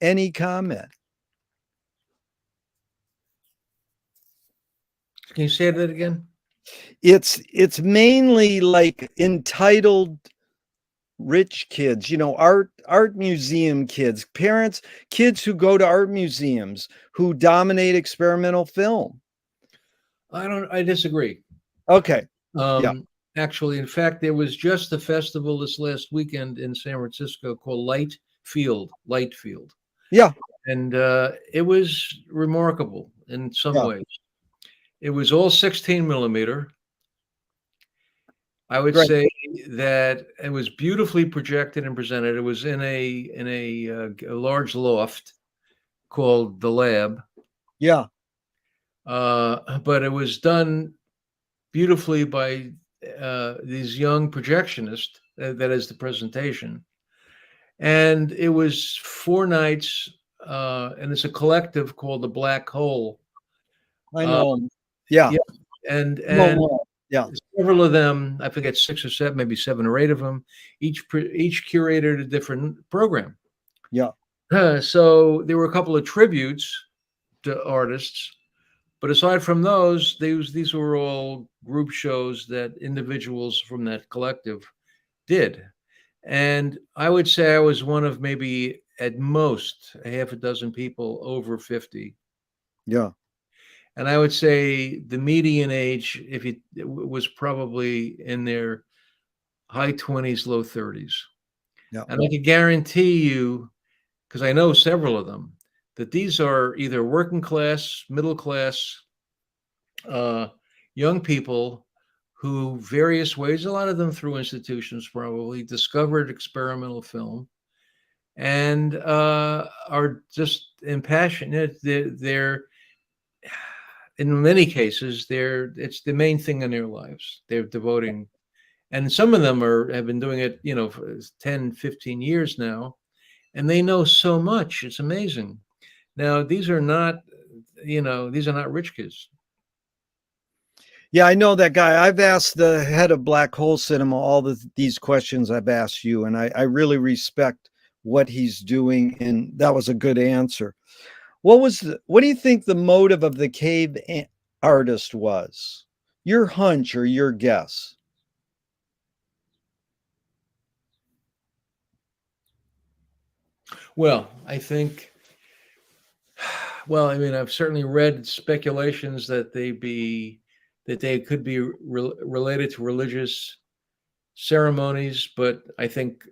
Any comment? Can you say that again? It's mainly like entitled rich kids, art museum kids, kids who go to art museums, who dominate experimental film. I disagree. Okay. Yeah. Actually, in fact, there was just a festival this last weekend in San Francisco called Light Field, Yeah. and it was remarkable in some Yeah. ways. It was all 16 millimeter. I would Great. say that it was beautifully projected and presented. It was in a large loft called the Lab, Yeah. but it was done beautifully by these young projectionists. That is the presentation, and it was 4 nights, and it's a collective called the Black Hole. I Uh, know 'em. Yeah. yeah, and No and more. Yeah. several of them, I forget 6 or 7, maybe 7 or 8 of them, each curated a different program. Yeah. So there were a couple of tributes to artists, but aside from those, these were all group shows that individuals from that collective did. And I would say I was one of maybe at most a half a dozen people over 50. Yeah. And I would say the median age, if it was probably in their high 20s, low 30s. Yeah. And I can guarantee you, because I know several of them, that these are either working class, middle class, uh, young people who, various ways, a lot of them through institutions probably, discovered experimental film and are just impassioned. They're in many cases, it's the main thing in their lives. They're devoting, and some of them have been doing it, for 10, 15 years now, and they know so much. It's amazing. Now, these are not rich kids. Yeah, I know that guy. I've asked the head of Black Hole Cinema all these questions I've asked you, and I really respect what he's doing, and that was a good answer. What do you think the motive of the cave artist was? Your hunch or your guess? Well, I think, I mean, I've certainly read speculations that they could be related to religious ceremonies, but I think,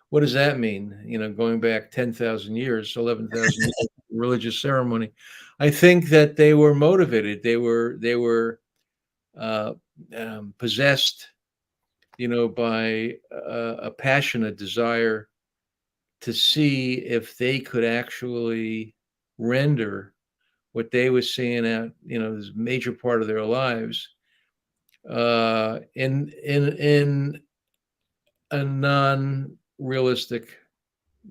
what does that mean? Going back 10,000 years, 11,000 years, religious ceremony. I think that they were motivated. They were possessed, by a passionate desire to see if they could actually render what they were seeing out, this major part of their lives, in a non-realistic,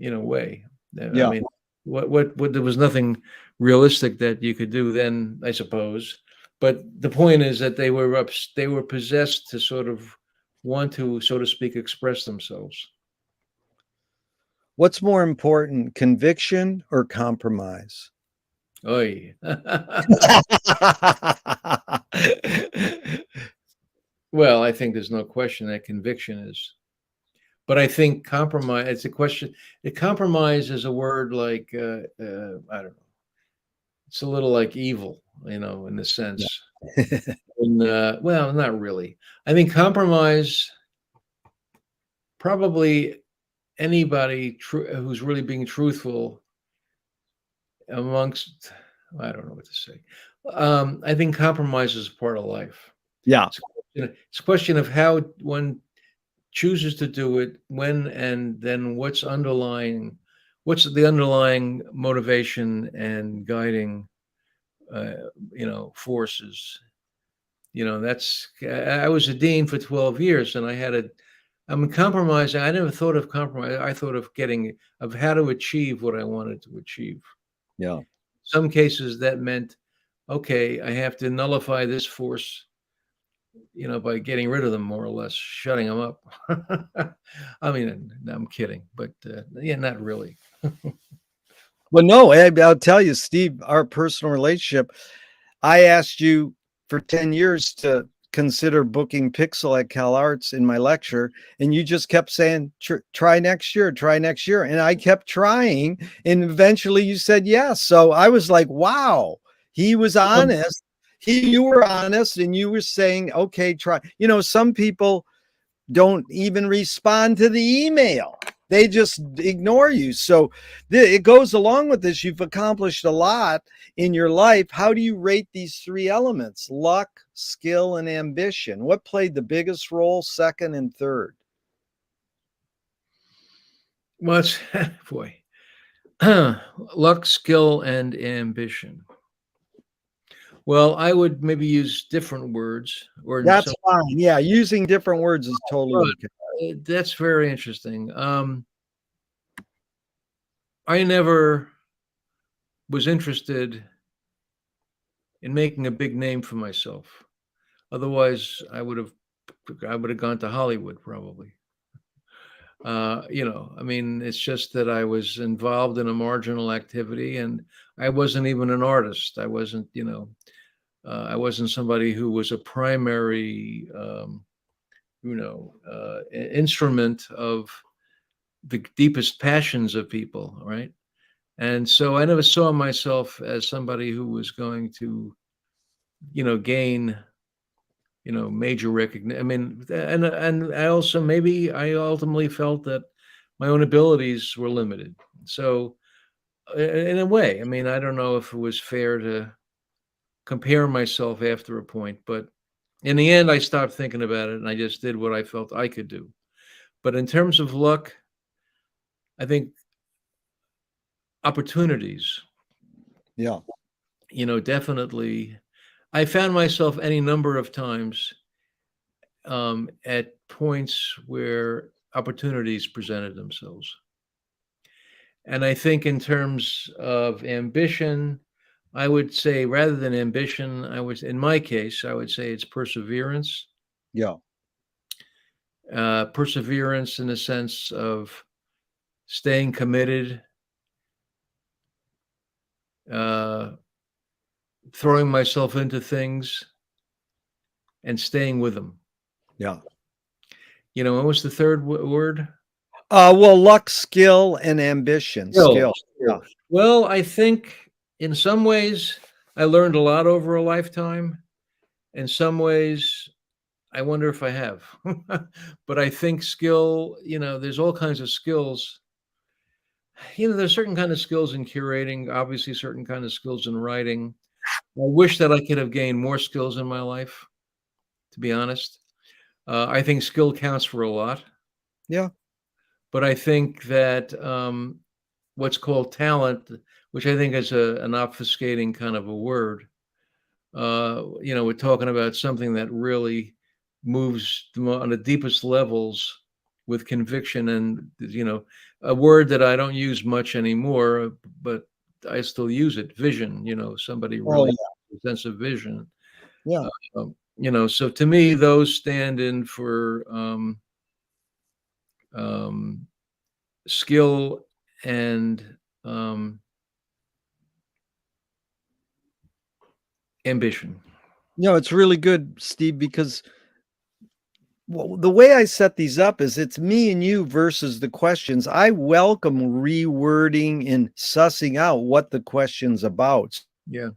way. I Yeah. mean, what there was nothing realistic that you could do then, I suppose. But the point is that they were possessed to sort of want to, so to speak, express themselves. What's more important, conviction or compromise? Oy. Well, I think there's no question that conviction is. But I think compromise, it's a question. Compromise is a word like, I don't know. It's a little like evil, in a sense. And, well, not really. I think compromise, probably anybody who's really being truthful amongst, I don't know what to say. I think compromise is a part of life. Yeah. It's a question of how one chooses to do it, when, and then what's the underlying motivation and guiding, forces. I was a dean for 12 years, and I'm compromising. I never thought of compromise. I thought of how to achieve what I wanted to achieve. Yeah. Some cases that meant, okay, I have to nullify this force, by getting rid of them, more or less, shutting them up. I mean, I'm kidding, but yeah, not really. Well, no, I'll tell you, Steve, our personal relationship, I asked you for 10 years to consider booking Pixel at Cal Arts in my lecture, and you just kept saying, try next year, try next year. And I kept trying, and eventually you said yes. So I was like, wow, he was honest. You were honest and you were saying, okay, try. Some people don't even respond to the email. They just ignore you. So it goes along with this. You've accomplished a lot in your life. How do you rate these three elements? Luck, skill, and ambition. What played the biggest role, second and third? Well, it's, boy, luck, skill, and ambition. Well, I would maybe use different words. Or That's fine. Yeah, using different words is totally okay. That's very interesting. I never was interested in making a big name for myself. Otherwise, I would have gone to Hollywood probably. I mean, it's just that I was involved in a marginal activity, and I wasn't even an artist. I wasn't, I wasn't somebody who was a primary, instrument of the deepest passions of people, right? And so I never saw myself as somebody who was going to, gain, major recognition. I mean, and I also, maybe I ultimately felt that my own abilities were limited. So in a way, I mean, I don't know if it was fair to compare myself after a point, but in the end, I stopped thinking about it and I just did what I felt I could do. But in terms of luck, I think opportunities, Yeah. definitely. I found myself any number of times at points where opportunities presented themselves. And I think in terms of ambition, I would say rather than ambition, in my case, I would say it's perseverance. Yeah. Perseverance in the sense of staying committed, throwing myself into things and staying with them. Yeah. What was the third word? Well, luck, skill, and ambition. Skill. Yeah. Well, I think in some ways I learned a lot over a lifetime. In some ways, I wonder if I have. But I think skill, there's all kinds of skills. There's certain kind of skills in curating, obviously certain kind of skills in writing. I wish that I could have gained more skills in my life, to be honest. I think skill counts for a lot. Yeah. But I think that what's called talent, which I think is an obfuscating kind of a word, we're talking about something that really moves on the deepest levels with conviction, and a word that I don't use much anymore, but I still use it. Vision. Somebody really has a sense of vision. Yeah. So to me, those stand in for skill and ambition. It's really good, Steve, because the way I set these up is it's me and you versus the questions. I welcome rewording and sussing out what the question's about. Yeah.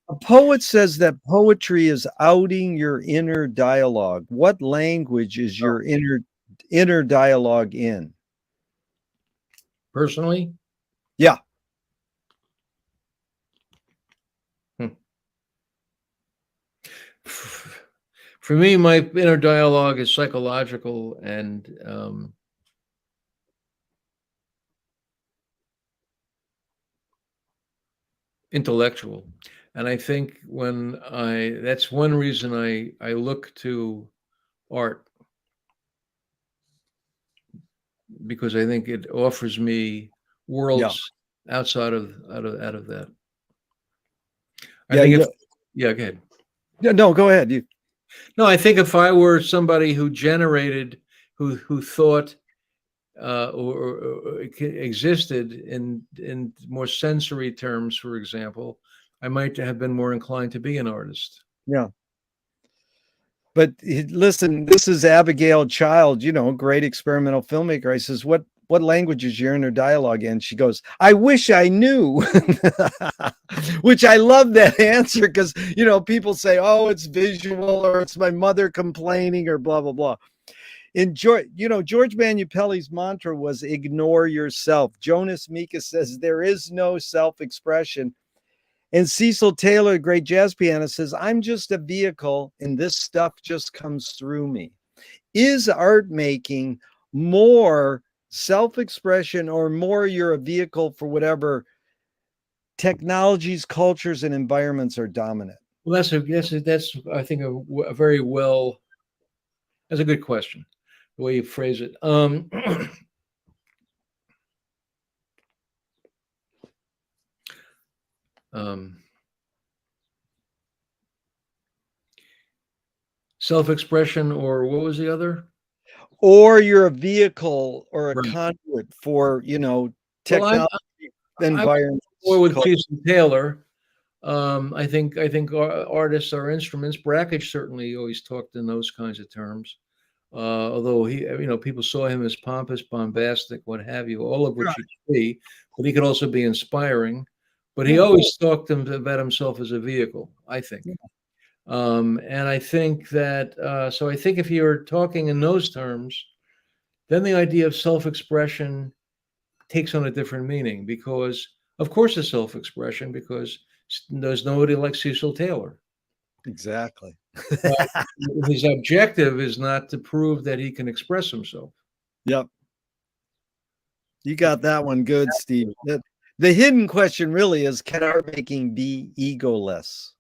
A poet says that poetry is outing your inner dialogue. What language is your inner dialogue in? Personally? Yeah. For me, my inner dialogue is psychological and intellectual. And I think that's one reason I look to art, because I think it offers me worlds outside of that. I think go ahead. Yeah, no, go ahead. No, I think if I were somebody who generated, who thought or existed in more sensory terms, for example, I might have been more inclined to be an artist. Yeah. But listen, this is Abigail Child, great experimental filmmaker. I says, what what language is your inner dialogue in? She goes, I wish I knew. Which I love that answer because, people say, oh, it's visual or it's my mother complaining or blah, blah, blah. George Manupelli's mantra was ignore yourself. Jonas Mika says there is no self-expression. And Cecil Taylor, great jazz pianist, says, I'm just a vehicle and this stuff just comes through me. Is art making more self-expression or more you're a vehicle for whatever technologies, cultures, and environments are dominant? Well, that's I think that's a good question, the way you phrase it. Self-expression, or what was the other? Or you're a vehicle or a Right. conduit for, technology, environment. Or with Jason Taylor, I think artists are instruments. Brakhage certainly always talked in those kinds of terms. Although people saw him as pompous, bombastic, what have you, all of which he could be, but he could also be inspiring. But he always talked about himself as a vehicle, I think. And I think that, so I think if you're talking in those terms, then the idea of self-expression takes on a different meaning because, of course, it's self-expression because there's nobody like Cecil Taylor. Exactly. His objective is not to prove that he can express himself. Yep. You got that one good, Steve. The hidden question really is, can art making be egoless?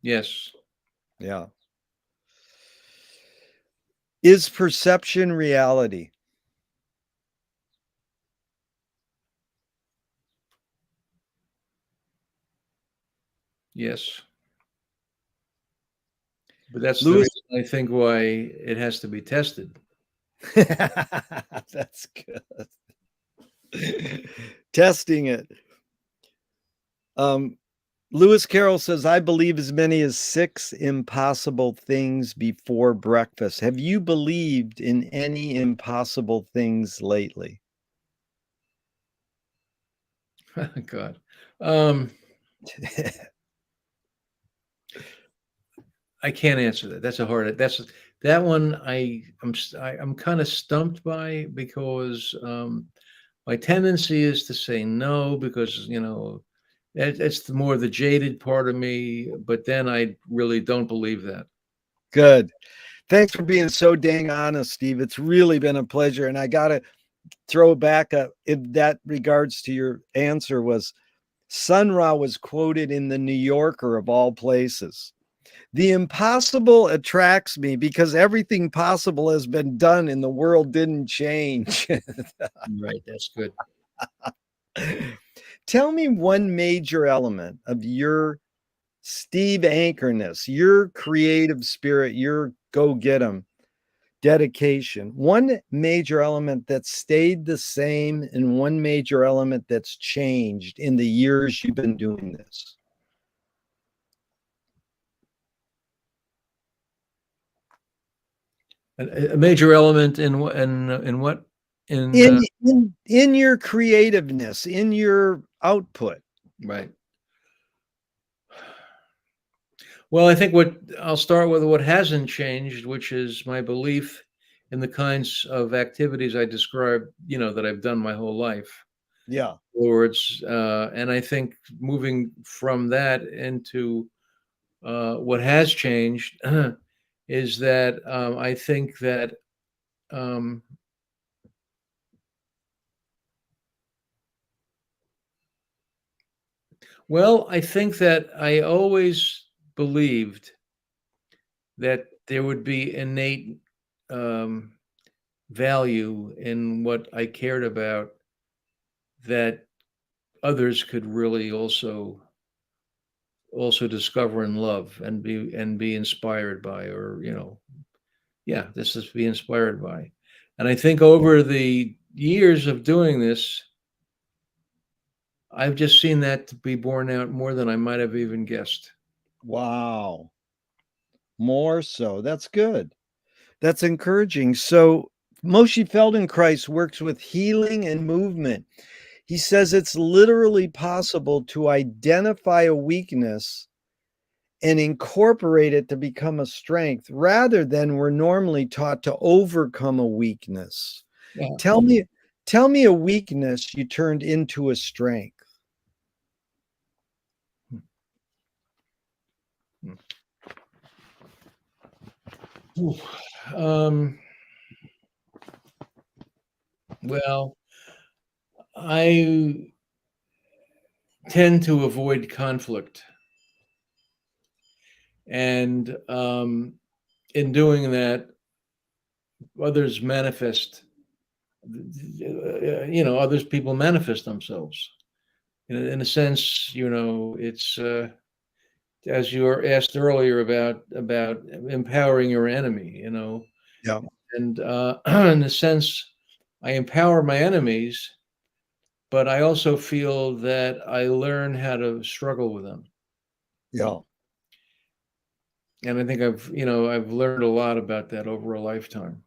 Yes. Yeah. Is perception reality? Yes. But that's the reason, I think, why it has to be tested. That's good. Testing it. Lewis Carroll says, I believe as many as 6 impossible things before breakfast. Have you believed in any impossible things lately? God. I can't answer that. That's that one I'm kind of stumped by because my tendency is to say no because it's more the jaded part of me, but then I really don't believe that. Good. Thanks for being so dang honest, Steve. It's really been a pleasure. And I got to throw back in that regards to your answer was Sun Ra was quoted in the New Yorker of all places. The impossible attracts me because everything possible has been done and the world didn't change. Right. That's good. Tell me one major element of your Steve Ankerness, your creative spirit, your go get 'em dedication. One major element that stayed the same and one major element that's changed in the years you've been doing this. A major element in what? In your creativeness, in your output. Right. Well, I think I'll start with what hasn't changed, which is my belief in the kinds of activities I described, that I've done my whole life. Yeah. Words, and I think moving from that into what has changed is that I think that I think that I always believed that there would be innate value in what I cared about that others could really also discover and love and be inspired by, or this is be inspired by. And I think over the years of doing this, I've just seen that to be borne out more than I might have even guessed. Wow. More so. That's good. That's encouraging. So Moshe Feldenkrais works with healing and movement. He says it's literally possible to identify a weakness and incorporate it to become a strength rather than we're normally taught to overcome a weakness. Yeah. Tell me a weakness you turned into a strength. Well, I tend to avoid conflict. And in doing that, others manifest, others people manifest themselves. In a sense, it's as you were asked earlier about empowering your enemy, Yeah. and in a sense, I empower my enemies, but I also feel that I learn how to struggle with them. Yeah. And I think I've learned a lot about that over a lifetime.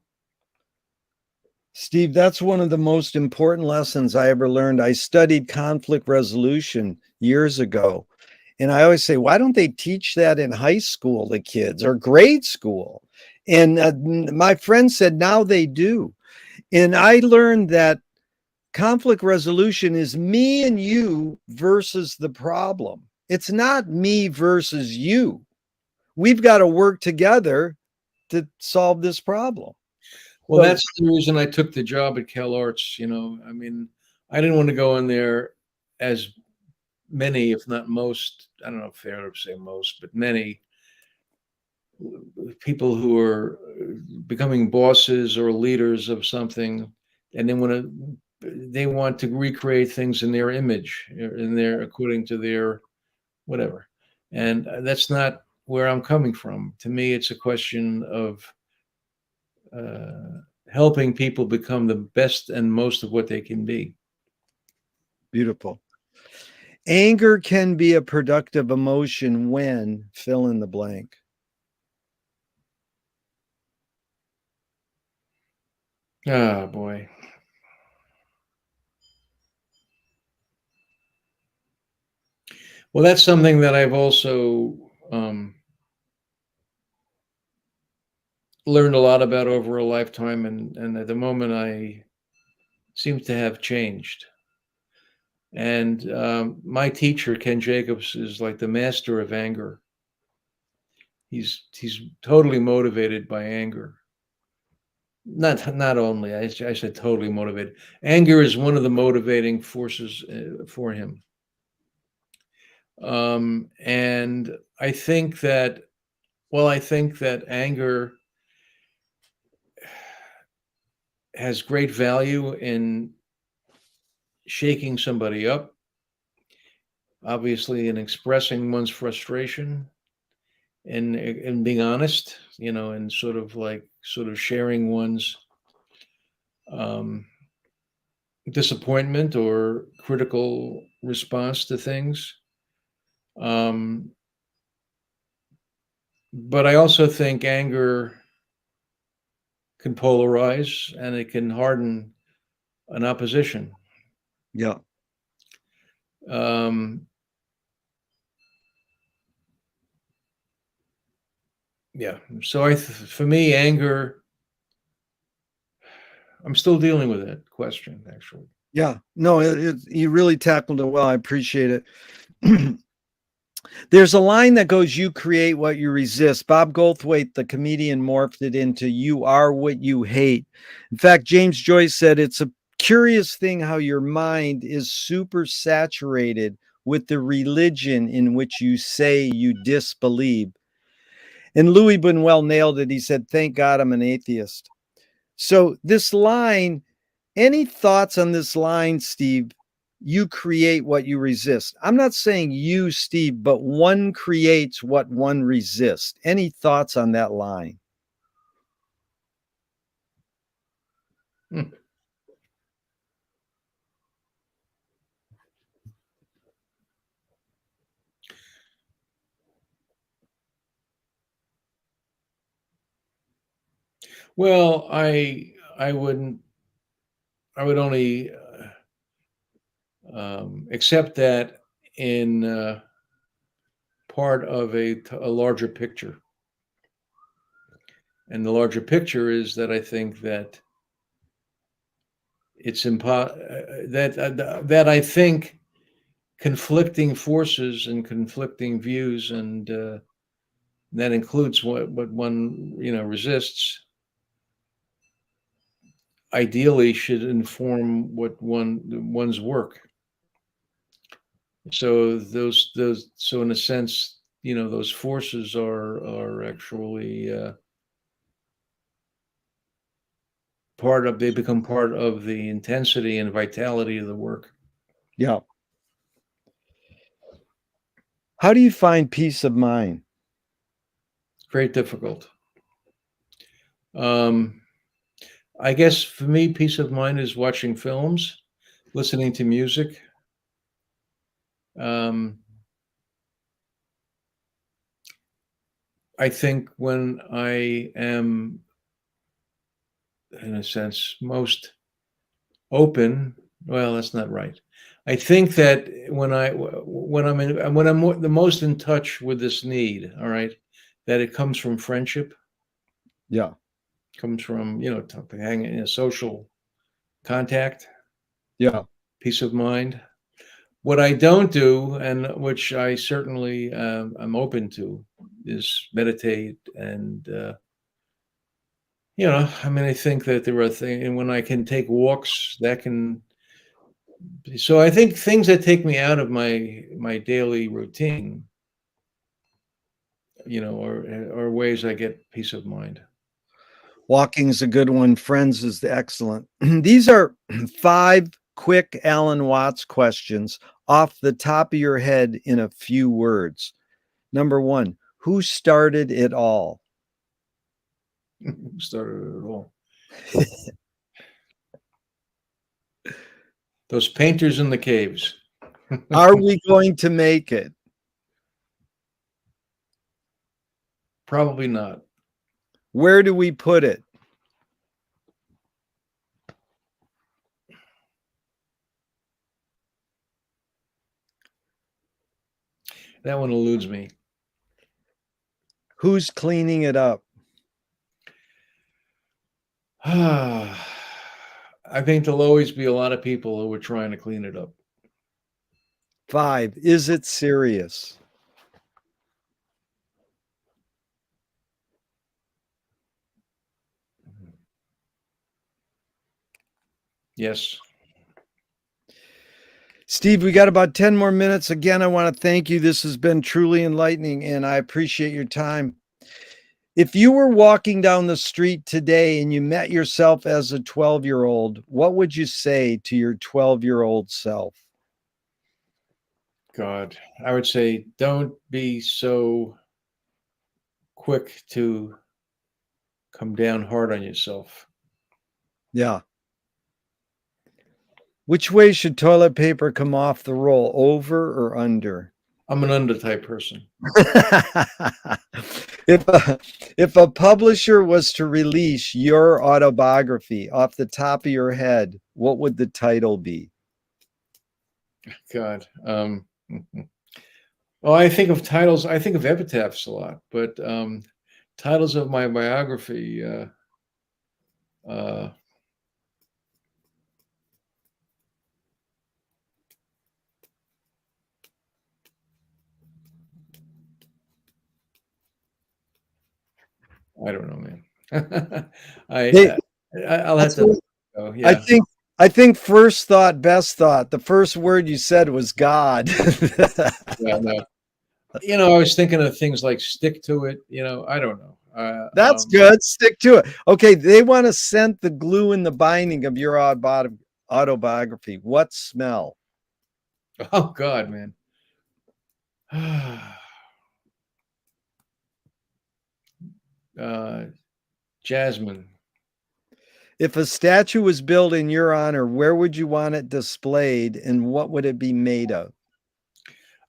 Steve, that's one of the most important lessons I ever learned. I studied conflict resolution years ago. And I always say, why don't they teach that in high school to kids or grade school? And my friend said, now they do. And I learned that conflict resolution is me and you versus the problem. It's not me versus you. We've got to work together to solve this problem. Well, So, that's the reason I took the job at CalArts. I mean, I didn't want to go in there as many, if not most, I don't know if fair to say most, but many people who are becoming bosses or leaders of something, and they want to recreate things in their image, according to their whatever. And that's not where I'm coming from. To me, it's a question of helping people become the best and most of what they can be. beautiful. Anger can be a productive emotion when fill in the blank. Oh boy. Well, that's something that I've also learned a lot about over a lifetime, and at the moment I seem to have changed. And my teacher, Ken Jacobs, is like the master of anger. He's totally motivated by anger. Not only I said totally motivated. Anger is one of the motivating forces for him. And I think that I think that anger has great value in shaking somebody up, obviously, in expressing one's frustration and being honest, and sort of sharing one's um, disappointment or critical response to things. Um, but I also think anger can polarize and it can harden an opposition. Yeah. Um, yeah. So for me, anger, I'm still dealing with that question, actually. Yeah. No, you really tackled it well. I appreciate it. There's a line that goes, you create what you resist. Bob Goldthwait, the comedian, morphed it into you are what you hate. In fact, James Joyce said it's a curious thing how your mind is super saturated with the religion in which you say you disbelieve. And Louis Buñuel nailed it. He said, thank God I'm an atheist. So this line, any thoughts on this line, Steve? You create what you resist. I'm not saying you, Steve, but one creates what one resists. Any thoughts on that line? Hmm. Well, I would only accept that in part of a larger picture. And the larger picture is that I think that it's that I think conflicting forces and conflicting views, and that includes what one resists, ideally should inform one's work. So so in a sense, those forces are actually they become part of the intensity and vitality of the work. Yeah. How do you find peace of mind? Very difficult. I guess for me, peace of mind is watching films, listening to music. I think when I am, in a sense, most open, well, that's not right. I think that when I'm the most in touch with this need, all right, that it comes from friendship, Yeah. comes from hanging, social contact, Yeah. peace of mind. What I don't do, and which I certainly am open to, is meditate. And I think that there are things, and when I can take walks, that can. So I think things that take me out of my daily routine, are ways I get peace of mind. Walking is a good one. Friends is excellent. These are 5 quick Alan Watts questions off the top of your head in a few words. Number 1, who started it all? Started it all. Those painters in the caves. Are we going to make it? Probably not. Where do we put it? That one eludes me. Who's cleaning it up? I think there'll always be a lot of people who are trying to clean it up. 5, is it serious? Yes. Steve, we got about 10 more minutes. Again, I want to thank you. This has been truly enlightening, and I appreciate your time. If you were walking down the street today and you met yourself as a 12-year-old, what would you say to your 12-year-old self? God, I would say don't be so quick to come down hard on yourself. Yeah. Which way should toilet paper come off the roll, over or under? I'm an under type person. If a publisher was to release your autobiography off the top of your head, what would the title be? God. Well, I think of titles. I think of epitaphs a lot, but titles of my biography. I don't know, man. I'll have to. Oh, yeah. I think first thought, best thought. The first word you said was God. Yeah, no. I was thinking of things like stick to it. I don't know. That's good. Stick to it. Okay, they want to scent the glue in the binding of your autobiography. What smell? Oh God, man. Jasmine. If a statue was built in your honor, where would you want it displayed and what would it be made of?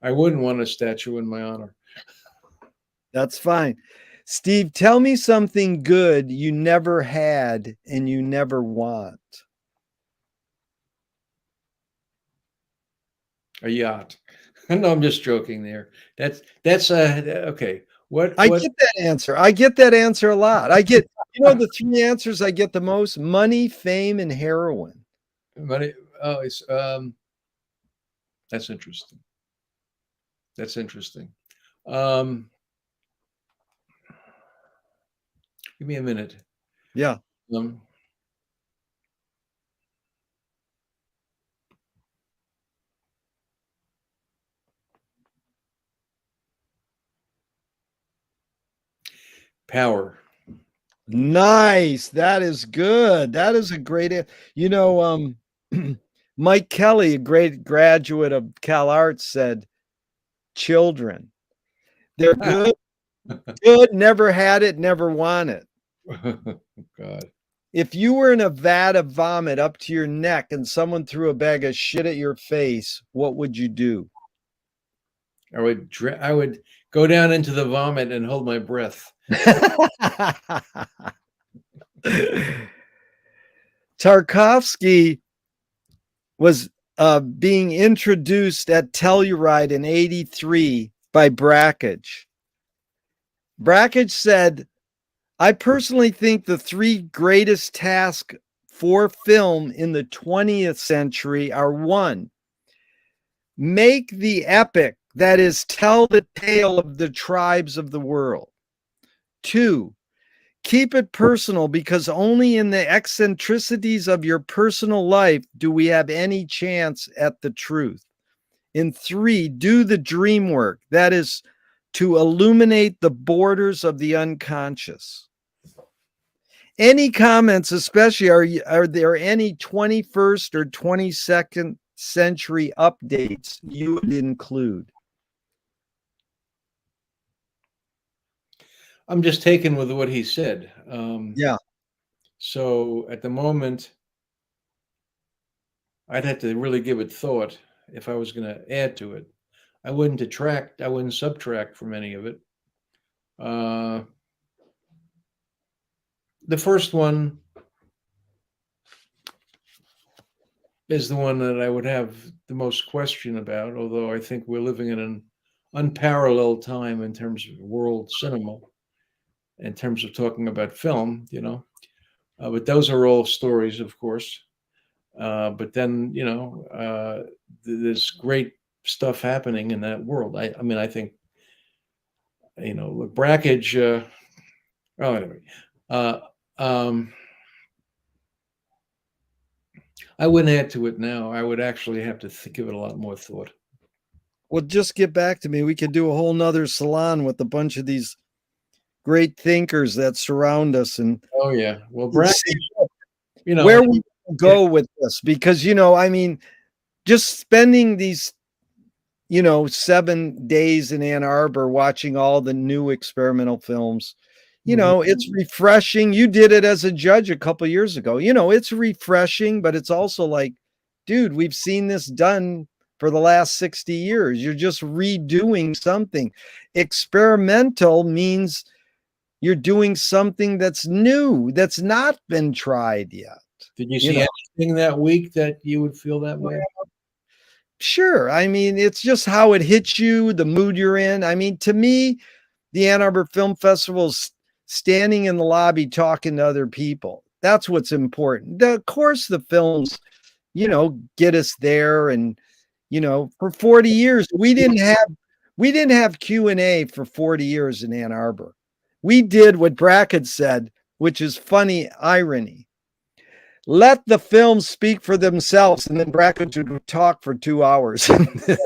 I wouldn't want a statue in my honor. That's fine. Steve, tell me something good you never had and you never want. A yacht. No, I'm just joking there. That's okay. I What get that answer. I get that answer a lot. I get, the three answers I get the most: money, fame, and heroin. money? Oh, it's that's interesting. That's interesting. Um, give me a minute. Yeah. Um, power. Nice. That is good. That is a great, Mike Kelly, a great graduate of Cal Arts, said, children. They're good, good, never had it, never want it. God. If you were in a vat of vomit up to your neck and someone threw a bag of shit at your face, what would you do? I would go down into the vomit and hold my breath. Tarkovsky was being introduced at Telluride in '83 by Brakhage. Brakhage said, I personally think the three greatest tasks for film in the 20th century are: one, make the epic, that is, tell the tale of the tribes of the world. Two, keep it personal, because only in the eccentricities of your personal life do we have any chance at the truth. And three, do the dream work, that is, to illuminate the borders of the unconscious. Any comments, especially, are there any 21st or 22nd century updates you would include? I'm just taken with what he said. Yeah. So at the moment, I'd have to really give it thought if I was going to add to it. I wouldn't detract, I wouldn't subtract from any of it. The first one is the one that I would have the most question about, although I think we're living in an unparalleled time in terms of world cinema, in terms of talking about film, but those are all stories, of course. But then, there's great stuff happening in that world. I mean, I think, look, Brakhage. Oh, anyway, uh, um, I wouldn't add to it now. I would actually have to give it a lot more thought. Well, just get back to me. We could do a whole nother salon with a bunch of these great thinkers that surround us and Oh yeah, well, see Brakhage, where we go with this, because I mean, just spending these 7 days in Ann Arbor watching all the new experimental films, it's refreshing. You did it as a judge a couple years ago. It's refreshing, but it's also like, dude, we've seen this done for the last 60 years. You're just redoing something. Experimental means you're doing something that's new, that's not been tried yet. Did you see anything that week that you would feel that way? Sure. I mean, it's just how it hits you, the mood you're in. I mean, to me, the Ann Arbor Film Festival is standing in the lobby talking to other people. That's what's important. Of course, the films, get us there. And, for 40 years, we didn't have Q&A for 40 years in Ann Arbor. We did what Brackett said, which is funny irony. Let the films speak for themselves, and then Brackett would talk for 2 hours. That's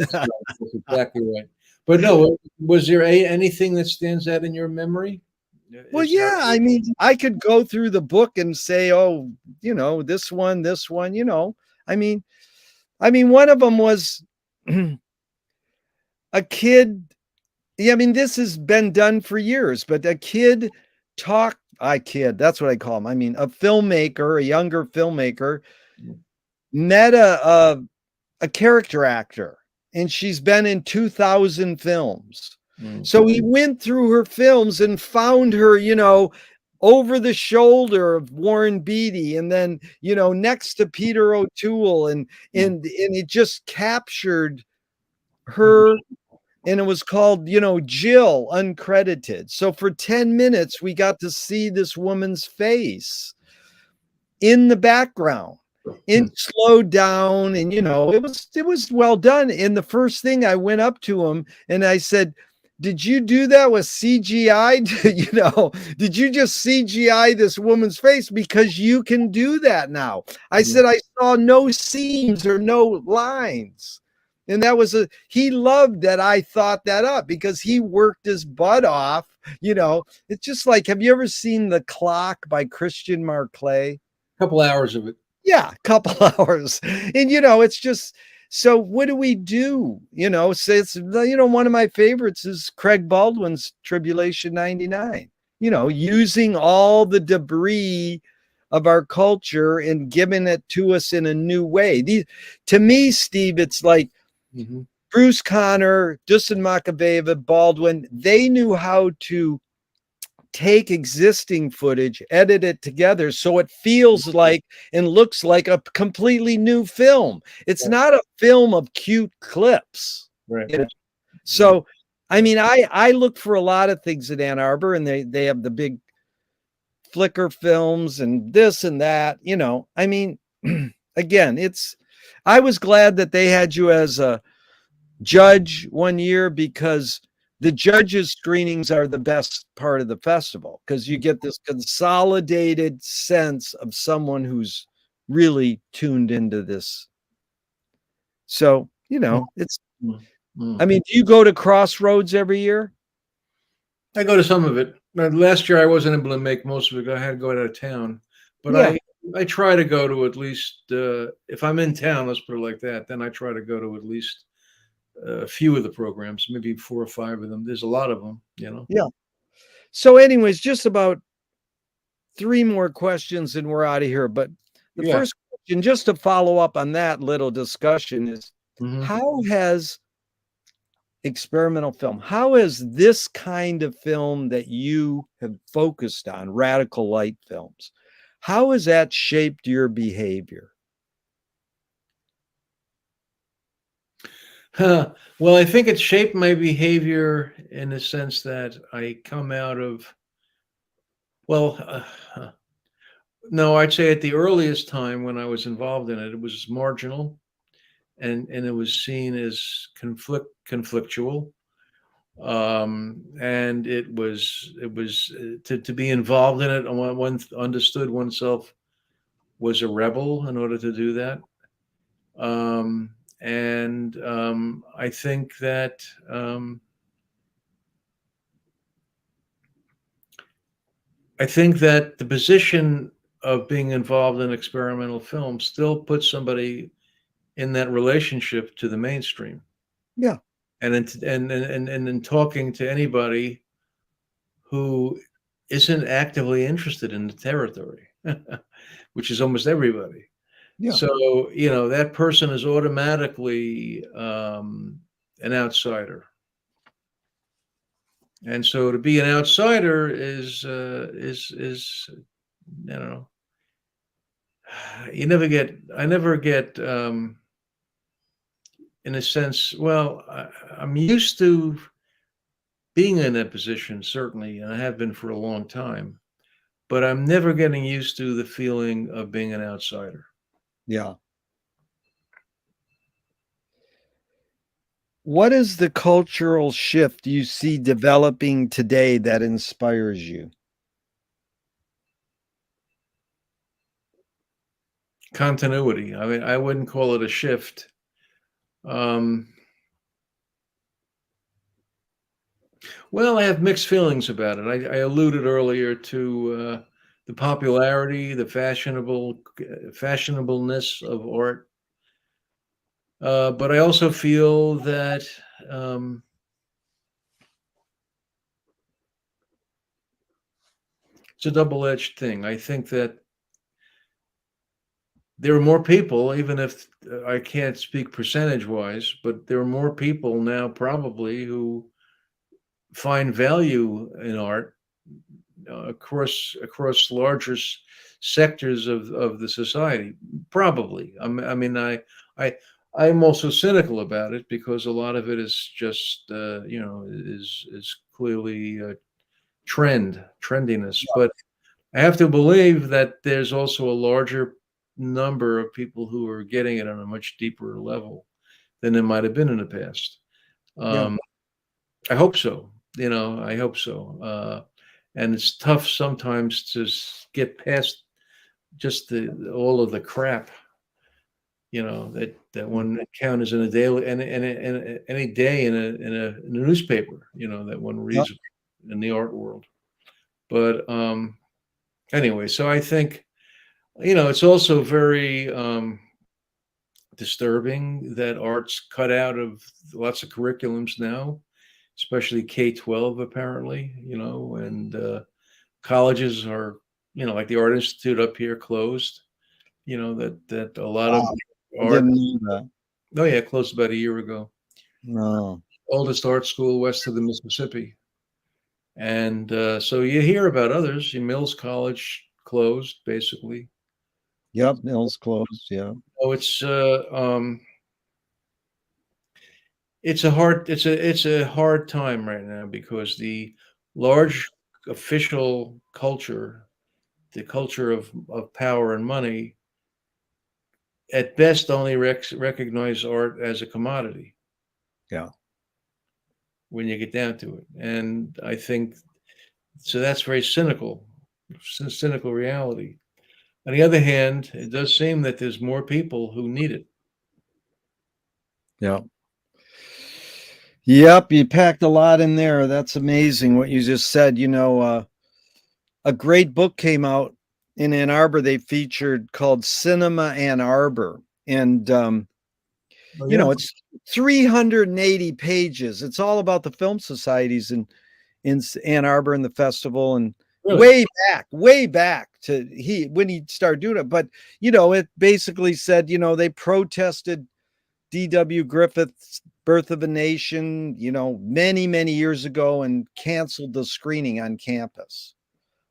exactly right. But no, was there anything that stands out in your memory? Well, yeah, I mean, I could go through the book and say, oh, this one, I mean, one of them was a kid. Yeah, I mean, this has been done for years, but a kid that's what I call him. I mean, a filmmaker, a younger filmmaker, met a character actor, and she's been in 2,000 films. Mm. So he went through her films and found her, over the shoulder of Warren Beatty, and then, next to Peter O'Toole, and it just captured her. And it was called, Jill, uncredited. So for 10 minutes, we got to see this woman's face in the background. It slowed down, and it was well done. And the first thing, I went up to him and I said, "Did you do that with CGI? Did you just CGI this woman's face? Because you can do that now." I said, "I saw no seams or no lines." And he loved that I thought that up, because he worked his butt off. It's just like, have you ever seen The Clock by Christian Marclay? Couple hours of it. Yeah, a couple hours. And it's just, so what do we do? So it's, one of my favorites is Craig Baldwin's Tribulation 99. Using all the debris of our culture and giving it to us in a new way. To me, Steve, it's like Bruce Conner, Dusan Makaveva, Baldwin, they knew how to take existing footage, edit it together so it feels like and looks like a completely new film. It's not a film of cute clips. Right. So, I mean, I look for a lot of things at Ann Arbor, and they have the big Flickr films and this and that. I mean, again, I was glad that they had you as a judge one year, because the judges' screenings are the best part of the festival, because you get this consolidated sense of someone who's really tuned into this. So, it's, I mean, do you go to Crossroads every year? I go to some of it. Last year I wasn't able to make most of it. I had to go out of town, but Yeah. I try to go to at least, if I'm in town, let's put it like that, then I try to go to at least a few of the programs, maybe 4 or 5 of them. There's a lot of them, Yeah. So anyways, just about 3 more questions and we're out of here. But the first question, just to follow up on that little discussion, is how has experimental film, how has this kind of film that you have focused on, radical light films, how has that shaped your behavior? Well, I think it shaped my behavior in the sense that I come out of, no, I'd say at the earliest time when I was involved in it, it was marginal, and it was seen as conflictual, and it was to be involved in it, one understood oneself was a rebel in order to do that. And I think that the position of being involved in experimental film still puts somebody in that relationship to the mainstream. Yeah. And in talking to anybody who isn't actively interested in the territory, which is almost everybody. Yeah. So, that person is automatically an outsider. And so to be an outsider is I don't know. I never get in a sense, well, I'm used to being in that position, certainly, and I have been for a long time, but I'm never getting used to the feeling of being an outsider. Yeah. What is the cultural shift you see developing today that inspires you? Continuity. I mean, I wouldn't call it a shift. Well, I have mixed feelings about it. I alluded earlier to the popularity, the fashionableness of art, but I also feel that it's a double-edged thing. I think that there are more people, even if I can't speak percentage-wise, but there are more people now probably who find value in art across larger sectors of the society. Probably. I mean, I I'm also cynical about it because a lot of it is just is clearly trendiness. But I have to believe that there's also a larger number of people who are getting it on a much deeper level than there might have been in the past. Yeah. Um, I hope so. I hope so. And it's tough sometimes to get past just the all of the crap, that one encounters in a daily and any day in a newspaper, that one Yep. reads in the art world. But anyway, so I think it's also very disturbing that art's cut out of lots of curriculums now, especially K-12 apparently, and colleges are, like the Art Institute up here closed, that a lot of Wow. I art. didn't know that. Oh yeah, closed about a year ago. No. Oldest art school west of the Mississippi. And so you hear about others. Mills College closed basically. Yep. Mills closed. Yeah. Oh, it's a hard time right now because the large official culture, the culture of power and money, at best only recognize art as a commodity Yeah. when you get down to it. And I think so that's very cynical reality. On the other hand, it does seem that there's more people who need it. Yeah. Yep. You packed a lot in there. That's amazing what you just said. A great book came out in Ann Arbor. They featured called Cinema Ann Arbor. And, Oh, yeah, it's 380 pages. It's all about the film societies in Ann Arbor and the festival, and really. way back to when he started doing it. But it basically said, they protested D.W. Griffith's Birth of a Nation, many, many years ago and canceled the screening on campus.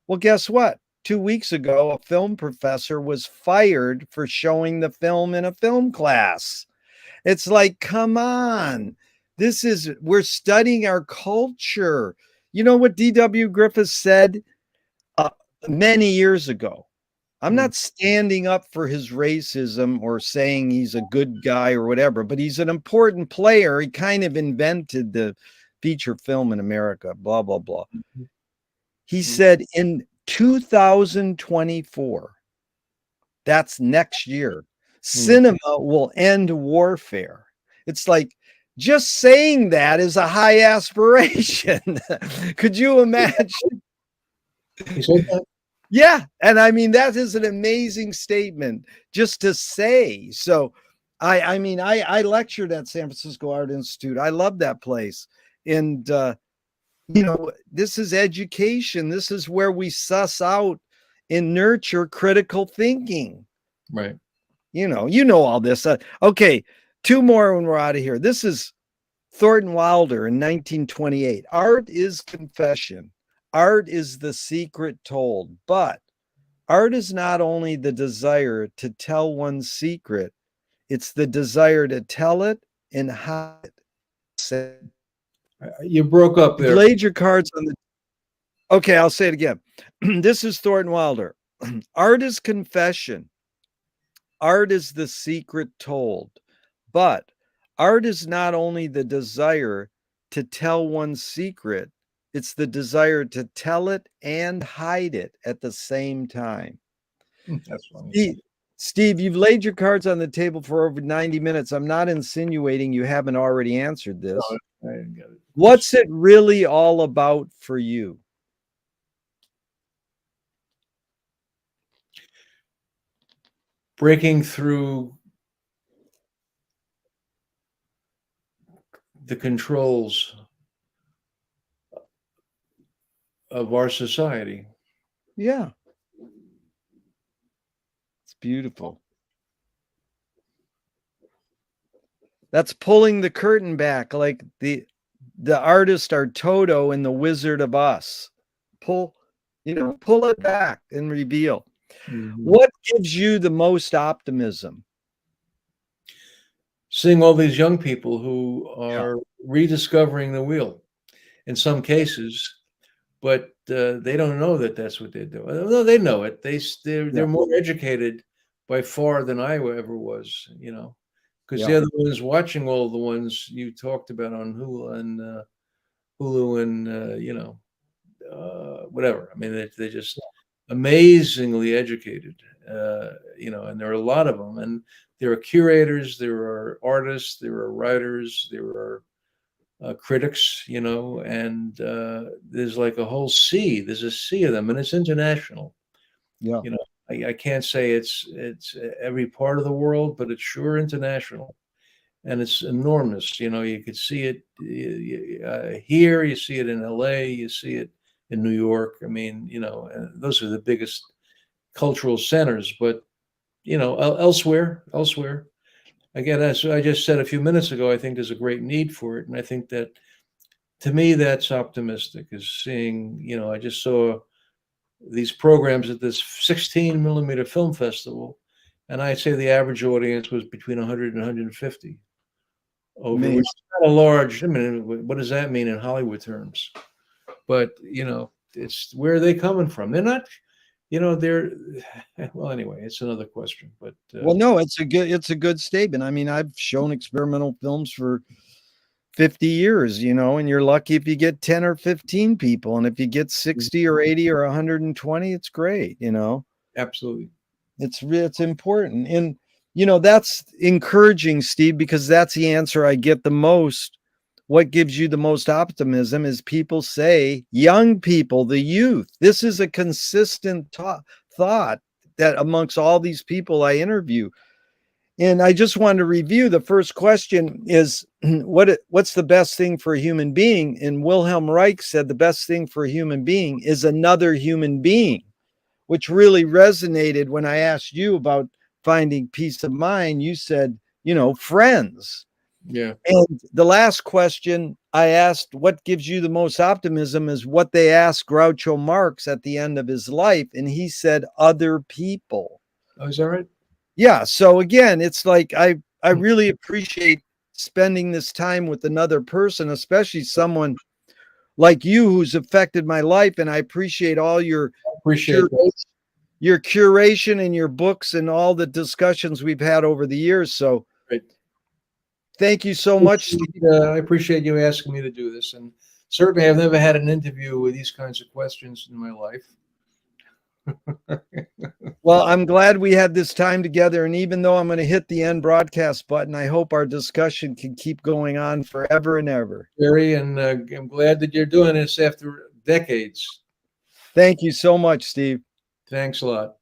Well, guess what? 2 weeks ago, a film professor was fired for showing the film in a film class. It's like, come on. We're studying our culture. You know what D.W. Griffith said many years ago? I'm Mm. not standing up for his racism or saying he's a good guy or whatever, but he's an important player. He kind of invented the feature film in America, blah, blah, blah. He said in 2024, that's next year, cinema will end warfare. It's like just saying that is a high aspiration. Could you imagine? He said that? Yeah. And I mean, that is an amazing statement just to say. So I lectured at San Francisco Art Institute. I love that place. And this is education. This is where we suss out and nurture critical thinking. Right. You know all this. Okay, two more when we're out of here. This is Thornton Wilder in 1928. Art is confession. Art is the secret told. But art is not only the desire to tell one's secret, it's the desire to tell it and hide it. You broke up You've there. laid your cards on the. Okay, I'll say it again. This is Thornton Wilder. Art is confession. Art is the secret told. But art is not only the desire to tell one's secret, it's the desire to tell it and hide it at the same time. That's funny. Steve, you've laid your cards on the table for over 90 minutes. I'm not insinuating you haven't already answered this. No, I didn't get it. What's it really all about for you? Breaking through the controls of our society. Yeah. It's beautiful. That's pulling the curtain back, like the the artists are Toto and the Wizard of Us. Pull it back and reveal. Mhm. What gives you the most optimism? Seeing all these young people who Yeah. are rediscovering the wheel in some cases, but they don't know that that's what they're doing. No, they know it. They're Yeah. more educated by far than I ever was, because Yeah. they're the ones watching all the ones you talked about on Hulu and whatever. I mean, they're just amazingly educated, and there are a lot of them. And there are curators, there are artists, there are writers, there are critics, and there's like a whole sea. There's a sea of them, and it's international. Yeah. I can't say it's every part of the world, but it's sure international, and it's enormous. You could see it here, you see it in LA, you see it in New York. I mean, those are the biggest cultural centers, but elsewhere. Again, as I just said a few minutes ago, I think there's a great need for it, and I think that to me that's optimistic. Is seeing, I just saw these programs at this 16 millimeter film festival, and I'd say the average audience was between 100 and 150 over, which Amazing. is not a large. I mean, what does that mean in Hollywood terms? But it's where are they coming from? They're not, they're well. Anyway, it's another question. But Well, no, it's a good statement. I mean, I've shown experimental films for 50 years, and you're lucky if you get 10 or 15 people. And if you get 60 or 80 or 120, it's great, absolutely, It's important. And that's encouraging, Steve, because that's the answer I get the most. What gives you the most optimism is people say, young people, the youth. This is a consistent thought that amongst all these people I interview. And I just wanted to review the first question is what's the best thing for a human being? And Wilhelm Reich said the best thing for a human being is another human being, which really resonated when I asked you about finding peace of mind. You said, friends. yeah. And the last question I asked, what gives you the most optimism, is what they asked Groucho Marx at the end of his life. And he said, other people. Oh, is that right? Yeah. So again, it's like I really appreciate spending this time with another person, especially someone like you who's affected my life. And I appreciate all your Appreciate that. your curation and your books and all the discussions we've had over the years. So Great. thank you so much, Steve. I appreciate you asking me to do this, and certainly I've never had an interview with these kinds of questions in my life. Well, I'm glad we had this time together. And even though I'm going to hit the end broadcast button, I hope our discussion can keep going on forever and ever. Jerry, and I'm glad that you're doing this after decades. Thank you so much, Steve. Thanks a lot.